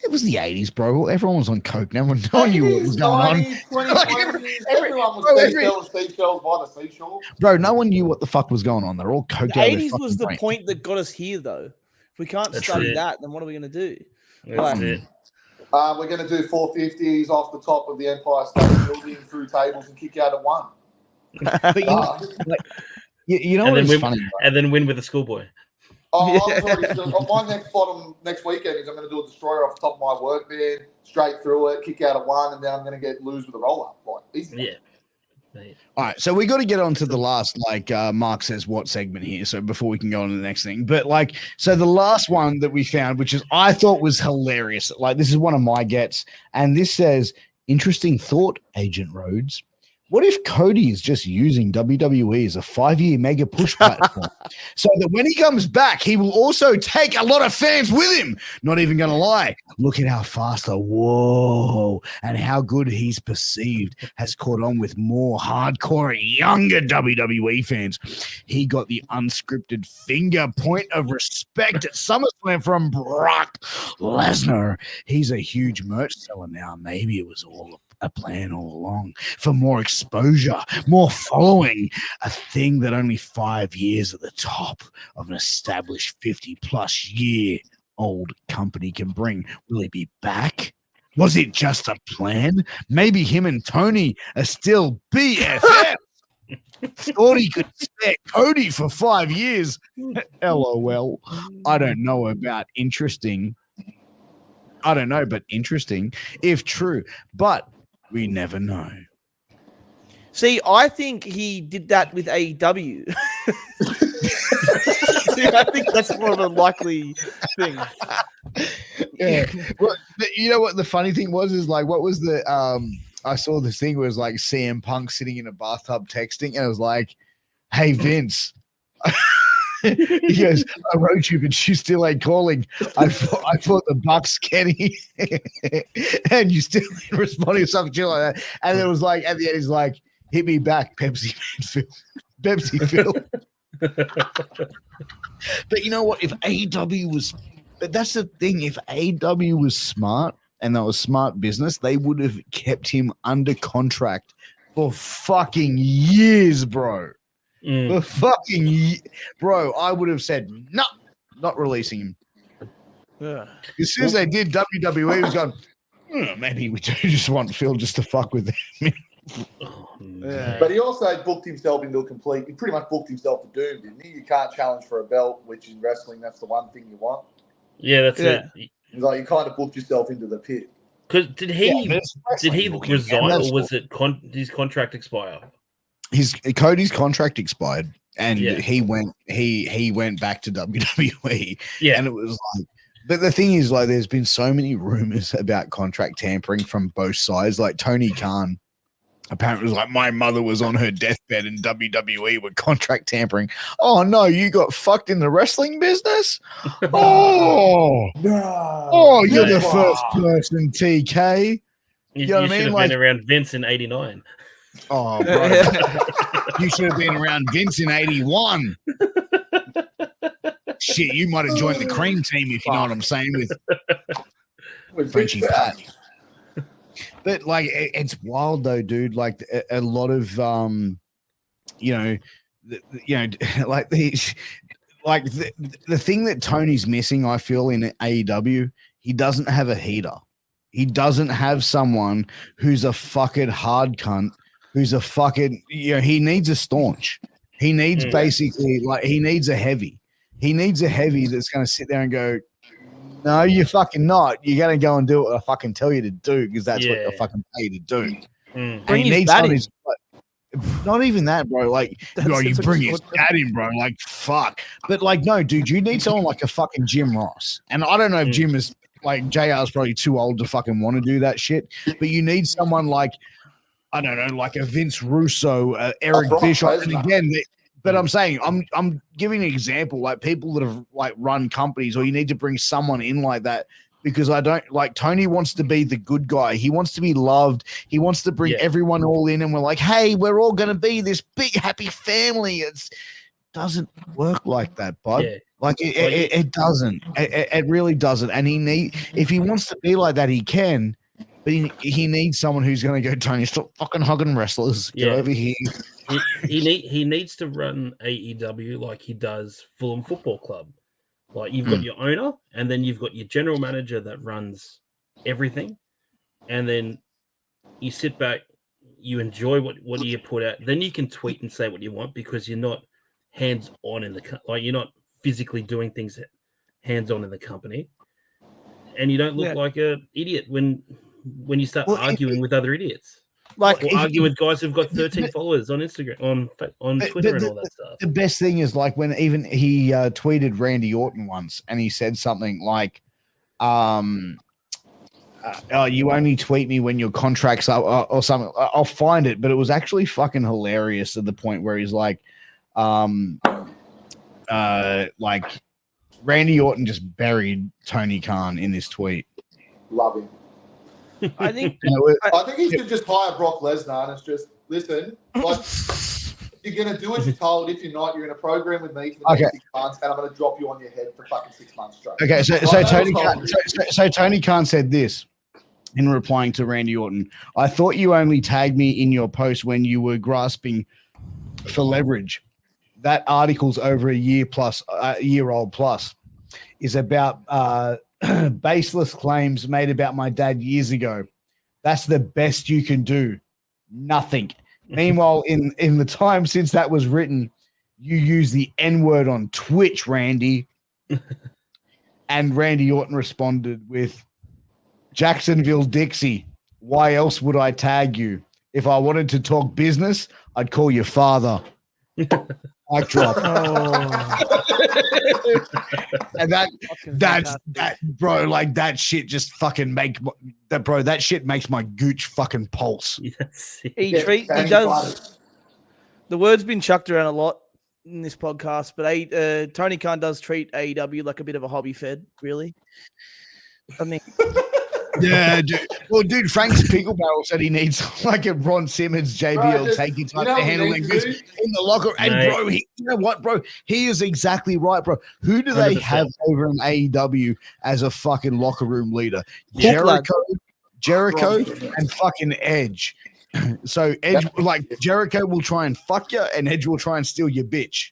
It was the 80s, bro. Everyone was on coke. No one knew what was going on. 20s, everyone was seashells by the seashore. Bro, no one knew what the fuck was going on. They're all coked The out. 80s was the point that got us here, though. If we can't study that, then what are we going to do? That's it. We're going to do 450s off the top of the Empire State Building through tables and kick out at one. But you know what's funny? And then win with a schoolboy. I was already my next bottom next weekend is I'm going to do a destroyer off the top of my work bed, straight through it, kick out at one, and then I'm going to lose with a roll up. Like, easy. Yeah. All right, so we got to get on to the last, like, Mark says what segment here, so before we can go on to the next thing. But, like, so the last one that we found, which is I thought was hilarious, like, this is one of my gets, and this says, interesting thought, Agent Rhodes. What if Cody is just using WWE as a 5-year mega push platform so that when he comes back, he will also take a lot of fans with him? Not even going to lie. Look at how fast and how good he's perceived has caught on with more hardcore, younger WWE fans. He got the unscripted finger point of respect at SummerSlam from Brock Lesnar. He's a huge merch seller now. Maybe it was all a plan all along for more exposure, more following, a thing that only 5 years at the top of an established 50-plus year old company can bring. Will he be back? Was it just a plan? Maybe him and Tony are still BFFs. Thought he could spare Cody for 5 years. LOL. I don't know about interesting. I don't know, but interesting if true. But we never know. See, I think he did that with AEW. See, I think that's more of a likely thing. Yeah. Well, you know what the funny thing was is like, what was the I saw this thing where it was like CM Punk sitting in a bathtub texting, and it was like, "Hey Vince." He goes, "I wrote you, but you still ain't calling. I thought the Bucks, Kenny," and you still ain't responding or something like that. And it was like at the end, he's like, "Hit me back, Pepsi Phil." Pepsi Phil. But you know what? If AEW was, but that's the thing. If AEW was smart and that was smart business, they would have kept him under contract for fucking years, bro. The fucking bro, I would have said no, not releasing him. Yeah. As soon as they did, WWE was going, maybe we do just want Phil just to fuck with them. Yeah. But he also booked himself into he pretty much booked himself to doom, didn't he? You can't challenge for a belt, which in wrestling, that's the one thing you want. Yeah, that's it. He's like, you kind of booked yourself into the pit. Because did he resign, or was it his contract expire? Cody's contract expired, and he went back to WWE. Yeah, and it was like, but the thing is, like, there's been so many rumors about contract tampering from both sides. Like Tony Khan apparently was like, my mother was on her deathbed in WWE with contract tampering. Oh no, you got fucked in the wrestling business? Oh no! Oh, you're the first person, TK. You should have been around Vince in '89. Oh, bro. You should have been around Vince in 81. Shit, you might have joined the cream team, if you know what I'm saying, with Frenchie Pat. But, like, it's wild, though, dude. Like, a lot of, like, the thing that Tony's missing, I feel, in AEW, he doesn't have a heater. He doesn't have someone who's a fucking hard cunt, who's a fucking, he needs a staunch. He needs basically, like, he needs a heavy. He needs a heavy that's going to sit there and go, no, you're fucking not. You're going to go and do what I fucking tell you to do because that's what I fucking pay you to do. And he needs someone who's, not even that, bro. Like, you bring his dad in, bro. Like, fuck. But, like, no, dude, you need someone like a fucking Jim Ross. And I don't know if Jim is, like, JR's probably too old to fucking want to do that shit. But you need someone like, I don't know, like a Vince Russo, Eric Bischoff. And again, but I'm saying, I'm giving an example, like people that have like run companies, or you need to bring someone in like that, because I don't like Tony wants to be the good guy. He wants to be loved. He wants to bring everyone all in, and we're like, hey, we're all going to be this big happy family. It doesn't work like that, bud. Yeah. Like it doesn't. It really doesn't. And if he wants to be like that, he can. But he needs someone who's going to go, Tony, stop fucking hugging wrestlers. Get over here. He needs to run AEW like he does Fulham Football Club. Like, you've got your owner, and then you've got your general manager that runs everything. And then you sit back, you enjoy what you put out. Then you can tweet and say what you want, because you're not hands-on in you're not physically doing things hands-on in the company. And you don't look like an idiot when you start arguing with other idiots, or argue with guys who've got 13 followers on Instagram, on Twitter, and all that stuff. The best thing is, like, when even he tweeted Randy Orton once, and he said something like, you only tweet me when your contract's up, or something. I'll find it, but it was actually fucking hilarious to the point where he's like, like, Randy Orton just buried Tony Khan in this tweet. Love him. I think he should just hire Brock Lesnar, and it's just, listen, like, you're going to do as you're told. If you're not, you're in a program with me for the next 6 months, and I'm going to drop you on your head for fucking 6 months straight. Okay, so Tony Khan said this in replying to Randy Orton. I thought you only tagged me in your post when you were grasping for leverage. That article's over a year-old plus, is about baseless claims made about my dad years ago. That's the best you can do. Nothing. Meanwhile, in the time since that was written, you use the N-word on Twitch, Randy. And Randy Orton responded with, Jacksonville Dixie, why else would I tag you? If I wanted to talk business, I'd call your father. Mic drop. And that's bro, like, that shit just fucking that shit makes my gooch fucking pulse. He does. The word's been chucked around a lot in this podcast, but Tony Khan does treat AEW like a bit of a hobby fed, really. I mean, yeah, dude. Well, dude, Frank's Pickle Barrel said he needs like a Ron Simmons, JBL taking time to handling this in the locker. And bro, you know what, bro? He is exactly right, bro. Who do they 100%. Have over in AEW as a fucking locker room leader? Jericho, and fucking Edge. So Edge, like, Jericho will try and fuck you, and Edge will try and steal your bitch.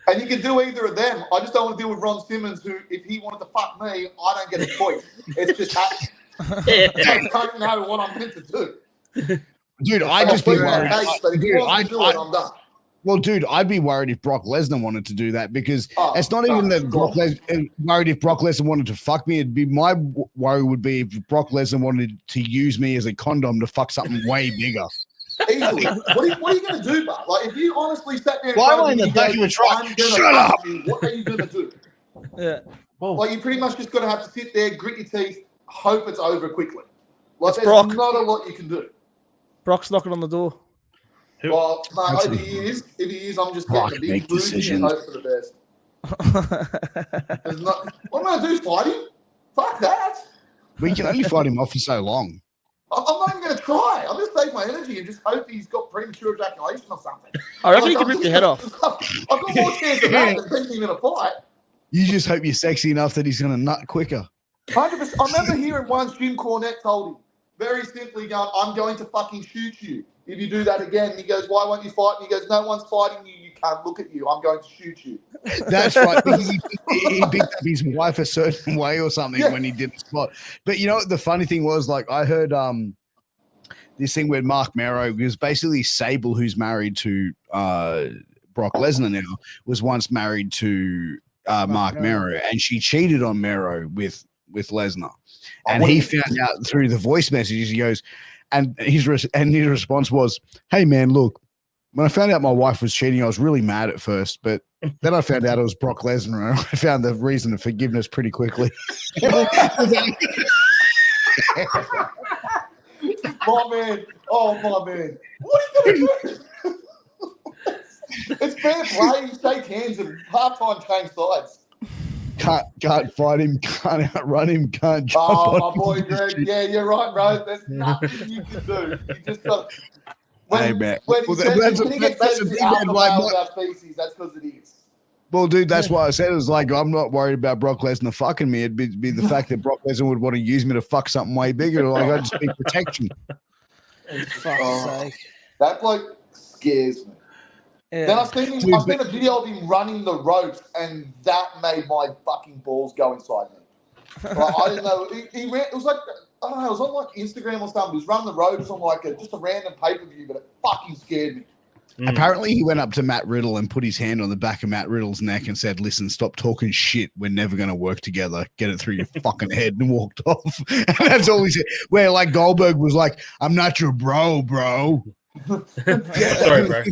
And you can do either of them. I just don't want to deal with Ron Simmons, who, if he wanted to fuck me, I don't get a choice. It's just I don't know what I'm meant to do. Dude, I'd just be worried. I'm done. Well, dude, I'd be worried if Brock Lesnar wanted to do that, because it's not even that Brock Lesnar worried if Brock Lesnar wanted to fuck me. It'd be my worry would be if Brock Lesnar wanted to use me as a condom to fuck something way bigger. Easily. What are you going to do, bud? Like, if you honestly sat there, why am I in the back of a truck? Shut up! What are you going to do? Yeah. Like, you pretty much just got to have to sit there, grit your teeth, hope it's over quickly. Like, it's there's Brock. Not a lot you can do. Brock's knocking on the door. Well, no, if he is, I'm just getting a big booty and hope for the best. What am I going to do? Fight him? Fuck that. We can only fight him off for so long. I'm not even going to try. I'll just take my energy and just hope he's got premature ejaculation or something. I reckon you can rip your head off. I've got more chance of that than beating him in a fight. You just hope you're sexy enough that he's going to nut quicker. 100%. I remember hearing once Jim Cornette told him, very simply going, I'm going to fucking shoot you if you do that again. And he goes, why won't you fight me? He goes, no one's fighting you. You can't look at you. I'm going to shoot you. That's right. Because he picked up his wife a certain way or something when he did the spot. But you know what the funny thing was? Like I heard this thing with Mark Mero, because basically Sable, who's married to Brock Lesnar now, was once married to Mark Mero, and she cheated on Mero with Lesnar. And he found out through the voice messages. He goes, and his response was, "Hey man, look, when I found out my wife was cheating, I was really mad at first, but then I found out it was Brock Lesnar, and I found the reason of forgiveness pretty quickly." My man. Oh, my man. What are you going to do? It's fair play. You shake hands and halftime change sides. Can't fight him, can't outrun him, can't jump on my boy Greg. Yeah, you're right, bro. There's nothing you can do. You just got. Hey, man. When Well, that's a the big alpha one, like, male of our species, that's because it is. Well, dude, that's why I said it was like, I'm not worried about Brock Lesnar fucking me. It'd be the fact that Brock Lesnar would want to use me to fuck something way bigger. Like, I just need protection. Fuck's sake. That bloke scares me. Yeah. Then I've seen a video of him running the ropes, and that made my fucking balls go inside me. Like, I didn't know. He ran. It was like, I don't know. It was on like Instagram or something. He was running the ropes on like just a random pay-per-view, but it fucking scared me. Apparently, he went up to Matt Riddle and put his hand on the back of Matt Riddle's neck and said, "Listen, stop talking shit. We're never going to work together. Get it through your fucking head," and walked off. And that's all he said. Where like Goldberg was like, "I'm not your bro." Sorry, bro.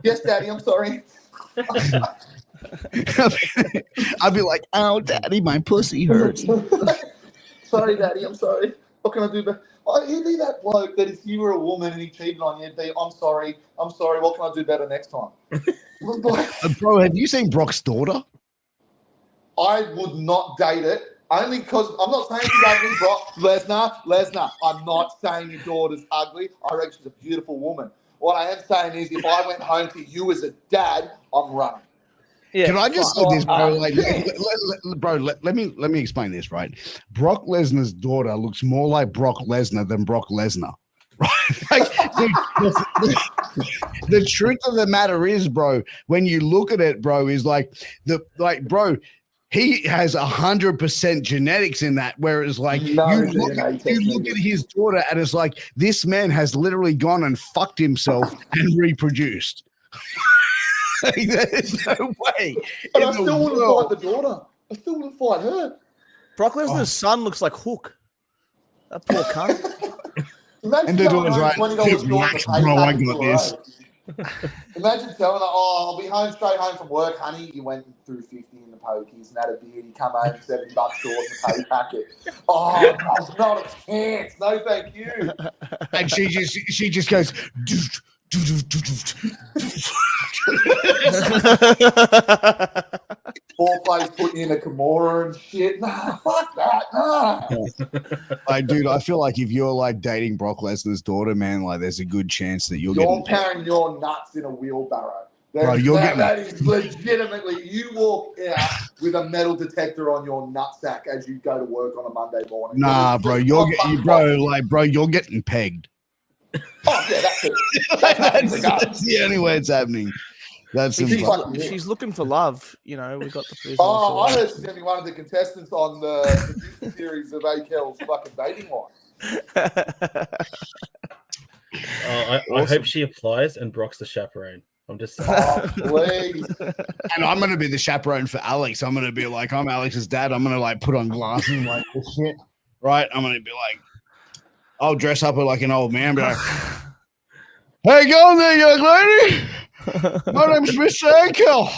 Yes, Daddy, I'm sorry. I'd be like, "Oh, Daddy, my pussy hurts." Sorry, Daddy, I'm sorry. What can I do? He'd be that bloke that if you were a woman and he cheated on you, he'd be, I'm sorry. What can I do better next time? Bro, have you seen Brock's daughter? I would not date it. Only because I'm not saying she's ugly, Brock. Lesnar. I'm not saying your daughter's ugly. I reckon she's a beautiful woman. What I am saying is, if I went home to you as a dad, I'm running. Yeah, Can I just say this, bro? Like, let me explain this, right? Brock Lesnar's daughter looks more like Brock Lesnar than Brock Lesnar. Right? Like, the truth of the matter is, bro, when you look at it, bro, is bro, he has 100% genetics in that. Whereas, like, you look at his daughter, and it's like this man has literally gone and fucked himself and reproduced. There's no way. But I still wouldn't fight the daughter. I still wouldn't fight her. Brock Lesnar's son looks like Hook. That poor cunt. Imagine the daughter's right. Relax, bro, I got this. Imagine telling her, I'll be straight home from work, honey. You went through 50 in the pokies and had a beer. You come home $70 short in the pay packet. Oh, there's not a chance. No, thank you. And she just goes. Fourplay's putting in a Kimura and shit. Nah, fuck that. Nah. Like, dude, I feel like if you're like dating Brock Lesnar's daughter, man, like there's a good chance that you're carrying your nuts in a wheelbarrow. Bro, that is legitimately, you walk out with a metal detector on your nutsack as you go to work on a Monday morning. Nah, bro, you're getting pegged. Oh yeah, that's it. That's the only way it's happening. That's she's looking for love. You know, we got the prison. I heard she's going to be one of the contestants on the series of Akell's fucking dating life. I hope she applies and Brock's the chaperone. I'm just please. And I'm going to be the chaperone for Alex. I'm going to be like, I'm Alex's dad. I'm going to like put on glasses like this shit. Right? I'm going to be like, I'll dress up like an old man, be like, "Hey, go on there, young lady. My name's Mr. Akell.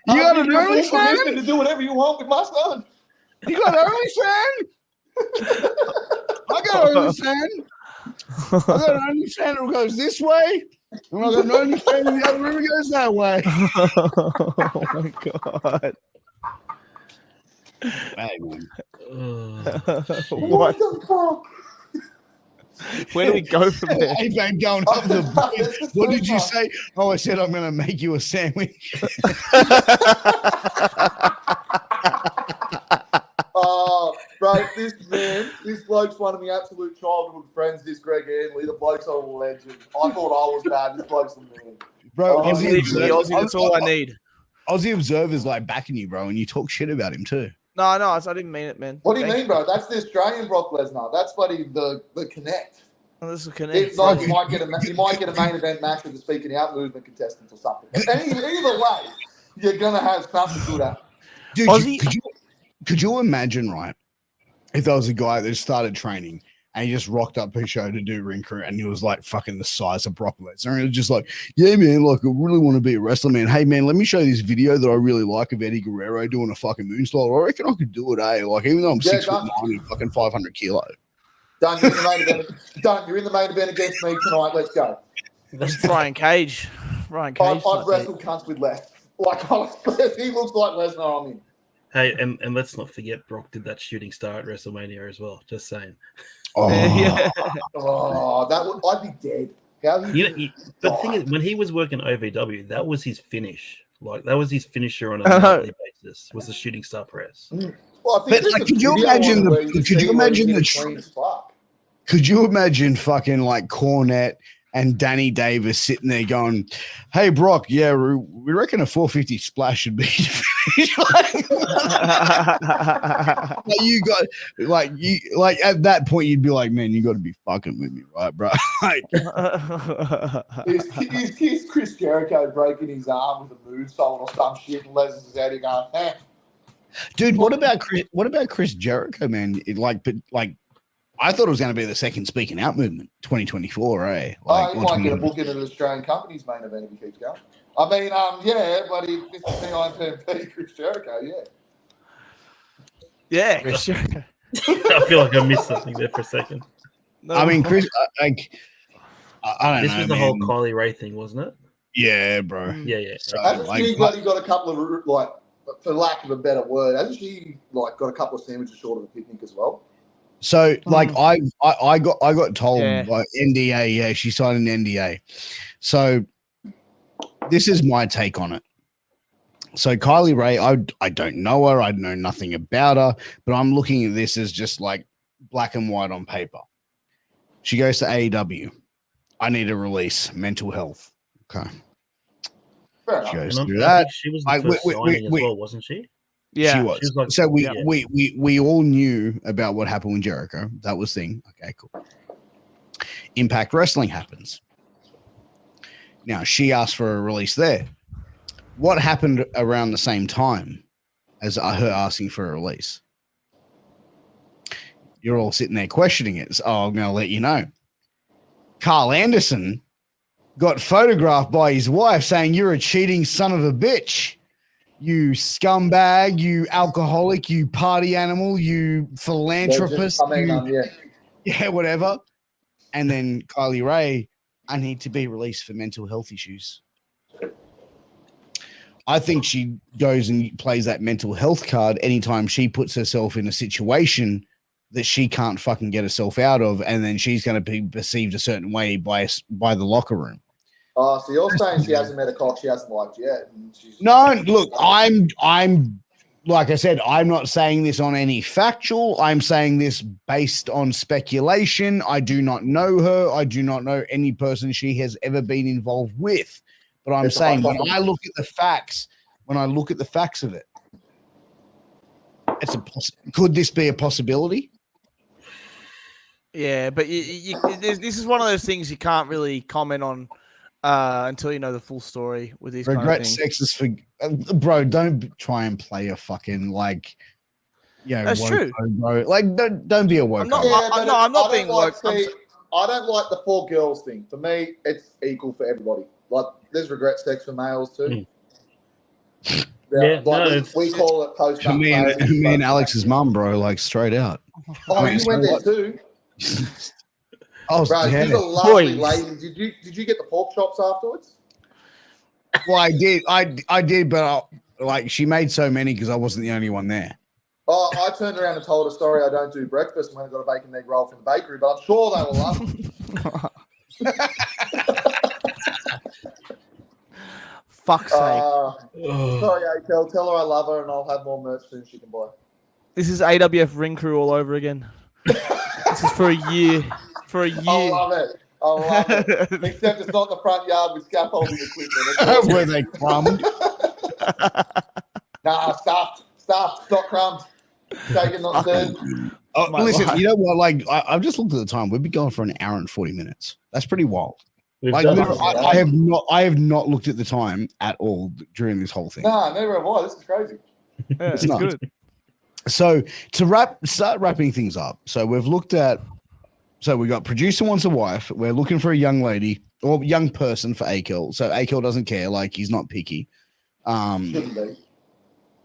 You got an OnlyFans? To do whatever you want with my son. You got an OnlyFans? I got an OnlyFans. I got an OnlyFans that goes this way, and I got an OnlyFans the other room goes that way." Oh my god. Hey, man. What the fuck? Where do we go from there? Hey, man, going up the boys. What did you say? Oh, I said I'm going to make you a sandwich. Oh, bro, this bloke's one of my absolute childhood friends, this Greg Hanley. The bloke's a legend. I thought I was bad. This bloke's the man. Bro, Oh, Aussie, that's all I need. Aussie Observer's like backing you, bro, and you talk shit about him too. No, I didn't mean it, man. What do you mean, bro? That's the Australian Brock Lesnar. That's buddy the connect. Oh, this is connect. It's like you might get a main event match with the speaking out movement contestants or something. And either way, you're gonna have something good at. Dude, Aussie, could you imagine, right? If there was a guy that started training and he just rocked up his show to do ring crew and he was like fucking the size of Brock Lesnar. And he was just like, yeah, man, like I really want to be a wrestler, man. Hey, man, let me show you this video that I really like of Eddie Guerrero doing a fucking moonsault. I reckon I could do it, eh? Like, even though I'm 6'9" and fucking 500 kilo. Done, you're in the main event. Done, you're in the main event against me tonight. Let's go. that's Ryan Cage. I've wrestled cunts with less. Like, honestly, if he looks like Lesnar, I'm in. Hey, and let's not forget Brock did that shooting star at WrestleMania as well. Just saying. Oh, Yeah. Oh, I'd be dead. How But the thing is, when he was working OVW, that was his finish. Like that was his finisher on a nightly basis. Was the shooting star press. Well, I think but like, could you imagine Could you imagine fucking like Cornette and Danny Davis sitting there going, "Hey Brock, yeah, we reckon a 450 splash should be." You got like at that point you'd be like, "Man, you got to be fucking with me, right, bro?" Like, is Chris Jericho breaking his arm with a moonsault or some shit, and Lesnar's out here going, "Eh." Dude, what about Chris Jericho, man? I thought it was going to be the second speaking out movement, 2024, eh? He might get a book into the Australian company's main event if he keeps going. I mean, yeah, but this is the IMP, Chris Jericho, yeah. Yeah, Chris Jericho. I feel like I missed something there for a second. No, I mean, Chris, I don't know. This was the whole Kylie Ray thing, wasn't it? Yeah, bro. Yeah. So, Hasn't she got a couple of, like, for lack of a better word, hasn't she, like, got a couple of sandwiches short of a picnic as well? So, like, I got told Yeah. by NDA, yeah, she signed an NDA. So, this is my take on it. So, Kylie Ray, I don't know her, I know nothing about her, but I'm looking at this as just like black and white on paper. She goes to AEW. I need a release, mental health. Okay. Fair She enough. goes And through I that. think she was the first signing as well, wasn't she? yeah. She was. She was like- So yeah. we all knew about what happened with Jericho. That was thing. Okay, cool. Impact Wrestling happens. Now she asked for a release there. What happened around the same time as her asking for a release? You're all sitting there questioning it. So, I'm going to let you know. Carl Anderson got photographed by his wife saying, "You're a cheating son of a bitch. You scumbag, you alcoholic, you party animal, you philanthropist, yeah, whatever." And then Kylie Ray, "I need to be released for mental health issues." I think she goes and plays that mental health card anytime she puts herself in a situation that she can't fucking get herself out of, and then she's going to be perceived a certain way by the locker room. Oh, so you're saying she hasn't met a cock she hasn't liked yet? And she's No, look, I'm like I said, I'm not saying this on any factual. I'm saying this based on speculation. I do not know her. I do not know any person she has ever been involved with. But I'm saying when I look at the facts of it, could this be a possibility? Yeah, but this is one of those things you can't really comment on until you know the full story with these Regret kind of things. sexist for bro. Don't try and play a fucking like, That's woke, true. bro. Like don't be a woke. I'm not being woke. I don't like the 4 girls thing. For me, it's equal for everybody. Like, there's regret sex for males too. Yeah, we call it post. Me and Alex's mum, bro, like straight out. Oh, you went there too. Oh, Bro, yeah. she's a lovely lady. Did you get the pork chops afterwards? Well, I did, but like she made so many because I wasn't the only one there. Oh, I turned around and told her, sorry, I don't do breakfast and went and got a bacon egg roll from the bakery, but I'm sure they will love it. Fuck's sake. Sorry, Akell. Tell her I love her and I'll have more merch soon she can buy. This is AWF ring crew all over again. This is for a year. For a year. I love it. Except it's not in the front yard with scaffolding equipment. Where they crumbed. Nah, stuffed, not crumbs. Taken, not served. Oh, My listen, life. you know what? Like, I've just looked at the time. We've been going for an hour and 40 minutes. That's pretty wild. Like, literally, I have not looked at the time at all during this whole thing. Nah, never have I. This is crazy. Yeah, it's nuts. good. So to start wrapping things up. So we've looked at. So we got producer wants a wife. We're looking for a young lady or young person for Akell. So Akell doesn't care. Like, he's not picky. Shouldn't be.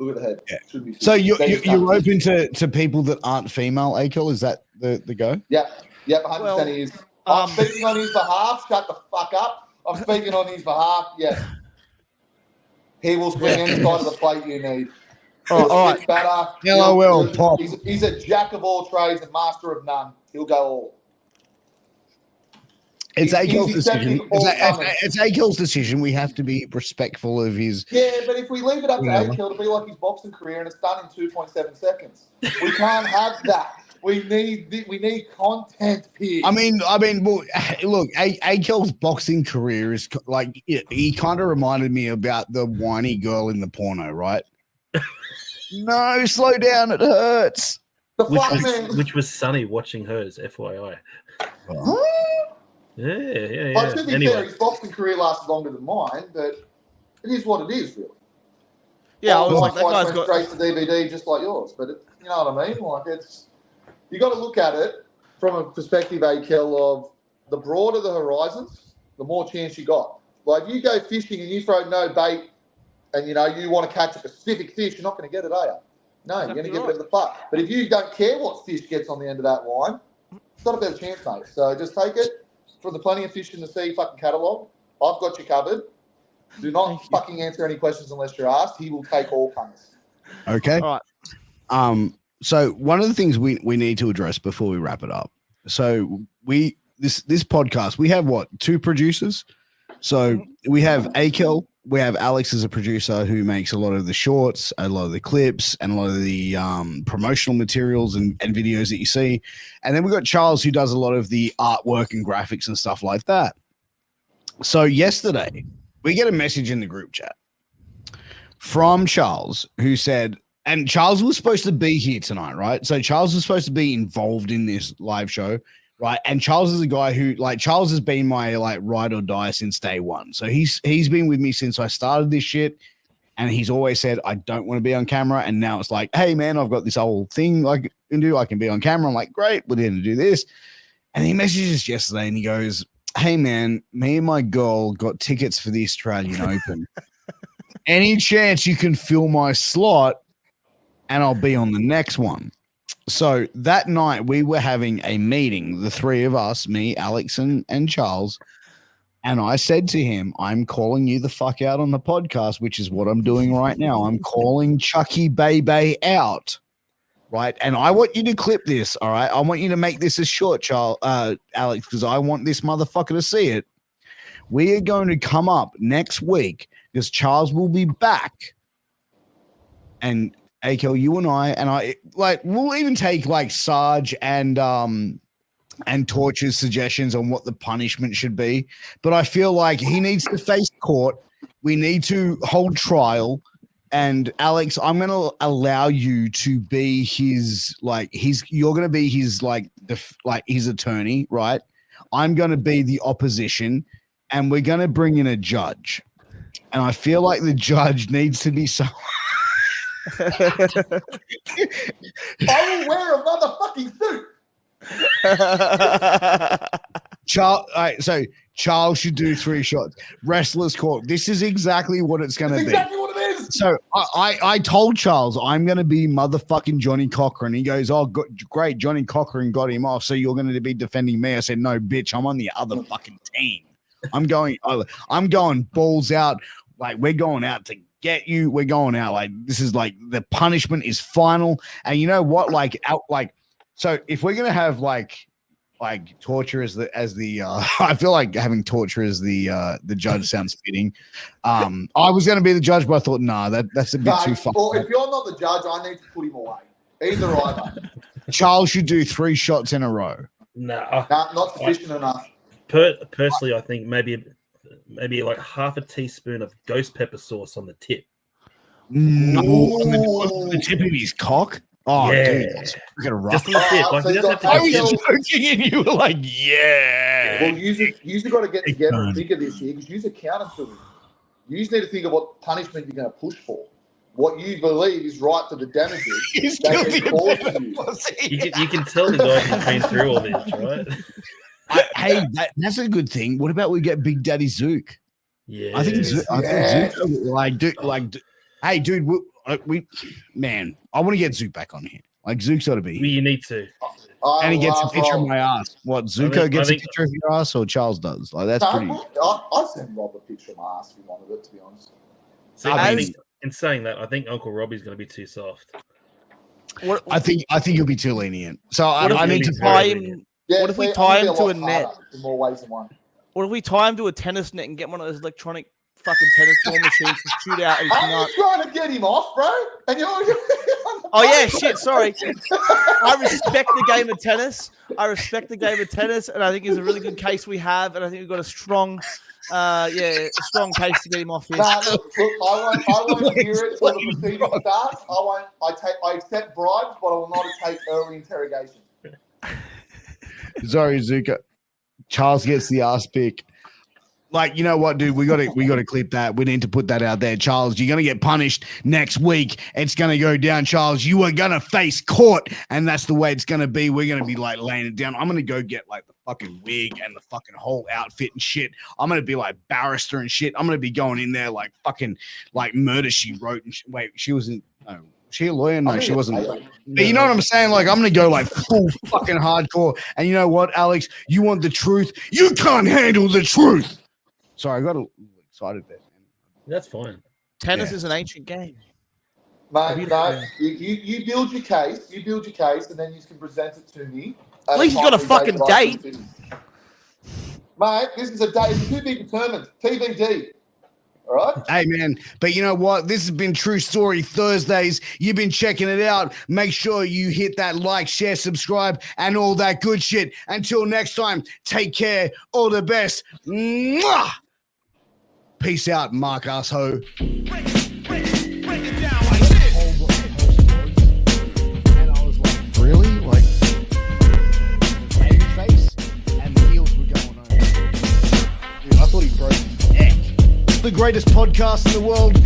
Look at the head. Yeah. Should be. So you're open to people that aren't female, Akell? Is that the go? Yep, 100% Well, he is. I'm speaking on his behalf. Shut the fuck up. I'm speaking on his behalf. Yes. He will swing any side of the plate you need. All right. Better. LOL, pop. He's a jack of all trades and master of none. He'll go all. It's He's Akell's accepting decision. all comers. It's Akell's decision. We have to be respectful of his. Yeah, but if we leave it up to Yeah. Akell to be like his boxing career and it's done in 2.7 seconds, we can't have that. We need content, Piers. I mean, well, look, Akell's boxing career is like he kind of reminded me about the whiny girl in the porno, right? No, slow down, it hurts. the fuck, man. Which was Sonny watching hers, FYI. Huh? Yeah. Like, to be fair, Anyway, his boxing career lasted longer than mine, but it is what it is, really. Yeah, I All was my like, that fights guy's went got. straight to DVD, just like yours. But you know what I mean? Like, you got to look at it from a perspective, Akell, of the broader the horizons, the more chance you got. Like, you go fishing and you throw no bait, and you want to catch a specific fish, you're not going to get it, are you? No, you're going to get whatever the fuck. But if you don't care what fish gets on the end of that line, it's not a better chance, mate. So just take it from the Plenty of Fish in the Sea fucking catalogue. I've got you covered. Do not fucking answer any questions unless you're asked. He will take all comers. Okay. All right. So one of the things we need to address before we wrap it up. So this podcast, we have what, 2 producers? So we have Akell, we have Alex as a producer who makes a lot of the shorts, a lot of the clips, and a lot of the promotional materials and videos that you see. And then we've got Charles who does a lot of the artwork and graphics and stuff like that. So yesterday, we get a message in the group chat from Charles who said, and Charles was supposed to be here tonight, right? So Charles was supposed to be involved in this live show, right? And Charles is a guy who, like, Charles has been my like ride or die since day one. So he's been with me since I started this shit, and he's always said I don't want to be on camera. And now it's like, hey man, I've got this whole thing I can do. I can be on camera. I'm like, great, we're going to do this. And he messages us yesterday and he goes, hey man, me and my girl got tickets for the Australian Open. Any chance you can fill my slot? And I'll be on the next one. So that night we were having a meeting, the 3 of us, me, Alex, and Charles. And I said to him, I'm calling you the fuck out on the podcast, which is what I'm doing right now. I'm calling Chucky Bebe out. Right. And I want you to clip this. All right. I want you to make this a short, Alex, because I want this motherfucker to see it. We are going to come up next week because Charles will be back. And Akell, you and I, like, we'll even take like Sarge and Torch's suggestions on what the punishment should be. But I feel like he needs to face court. We need to hold trial. And Alex, I'm going to allow you to be you're going to be his his attorney, right? I'm going to be the opposition, and we're going to bring in a judge. And I feel like the judge needs to be someone. I will wear a motherfucking suit. So Charles should do 3 shots. Wrestlers court. This is exactly what it's going to be. Exactly what it is. So I told Charles I'm going to be motherfucking Johnny Cochran. He goes, oh, great. Johnny Cochran got him off. So you're going to be defending me. I said, no, bitch, I'm on the other fucking team. I'm going balls out. Like, we're going out to get you. We're going out. Like this is like the punishment is final. And you know what? So if we're gonna have like torture as the I feel like having torture as the judge sounds fitting. I was gonna be the judge, but I thought that's a bit too far. Well, if you're not the judge, I need to put him away. Either either. Charles should do 3 shots in a row. No, not sufficient enough. Personally, I think maybe like half a teaspoon of ghost pepper sauce on the tip. No, the tip of his cock. Oh, yeah. dude, that's freaking rough. Just on the tip. Like, so he you doesn't got have to I was get joking, and you were like, yeah. Well, you got to get together and think of this here because you're accountable to him. You need to think of what punishment you're going to push for. What you believe is right for the damages. He's that guilty can of cause better you. You can tell the guy who's been through all this, right? Hey, that's a good thing. What about we get Big Daddy Zook? Yeah, I think Zook, hey, dude, man, I want to get Zook back on here. Like Zook's ought to be. You need to. And he gets a picture of my ass. What, Zuko gets a think- picture of your ass or Charles does? Like, that's pretty. I'd send Rob a picture of my ass if he wanted it, to be honest. See, I think, in saying that, I think Uncle Robbie's going to be too soft. I think you'll be too lenient. So I need to tie him. Yeah, What if we tie him to a net? In more ways than one. What if we tie him to a tennis net and get one of those electronic fucking tennis ball machines to shoot out? And he I'm can't... just trying to get him off, bro. And you're Oh yeah, shit. Sorry. I respect the game of tennis. And I think it's a really good case we have. And I think we've got a strong, strong case to get him off here. Nah, look, I won't hear it till the proceeding starts. I accept bribes, but I will not take early interrogation. Sorry, Zuko. Charles gets the ass pick. Like, you know what, dude? We got to clip that. We need to put that out there. Charles, you're gonna get punished next week. It's gonna go down, Charles. You are gonna face court, and that's the way it's gonna be. We're gonna be like laying it down. I'm gonna go get like the fucking wig and the fucking whole outfit and shit. I'm gonna be like barrister and shit. I'm gonna be going in there like fucking like Murder She Wrote and shit. Wait, she wasn't. No. Was she a lawyer? No, she wasn't. But you know what I'm saying? Like, I'm going to go like full fucking hardcore. And you know what, Alex? You want the truth? You can't handle the truth. Sorry, I got a little excited there. That's fine. Tennis is an ancient game. Mate, no, you build your case. You build your case, and then you can present it to me. At least he's got a fucking date. Mate, this is a date. It's to be determined. TBD. All right. Hey, man. But you know what? This has been True Story Thursdays. You've been checking it out. Make sure you hit that like, share, subscribe, and all that good shit. Until next time, take care. All the best. Mwah! Peace out, Mark Assho. And I was like, really? Like, baby face? And the heels were going over. Dude, I thought he broke his neck. The greatest podcast in the world.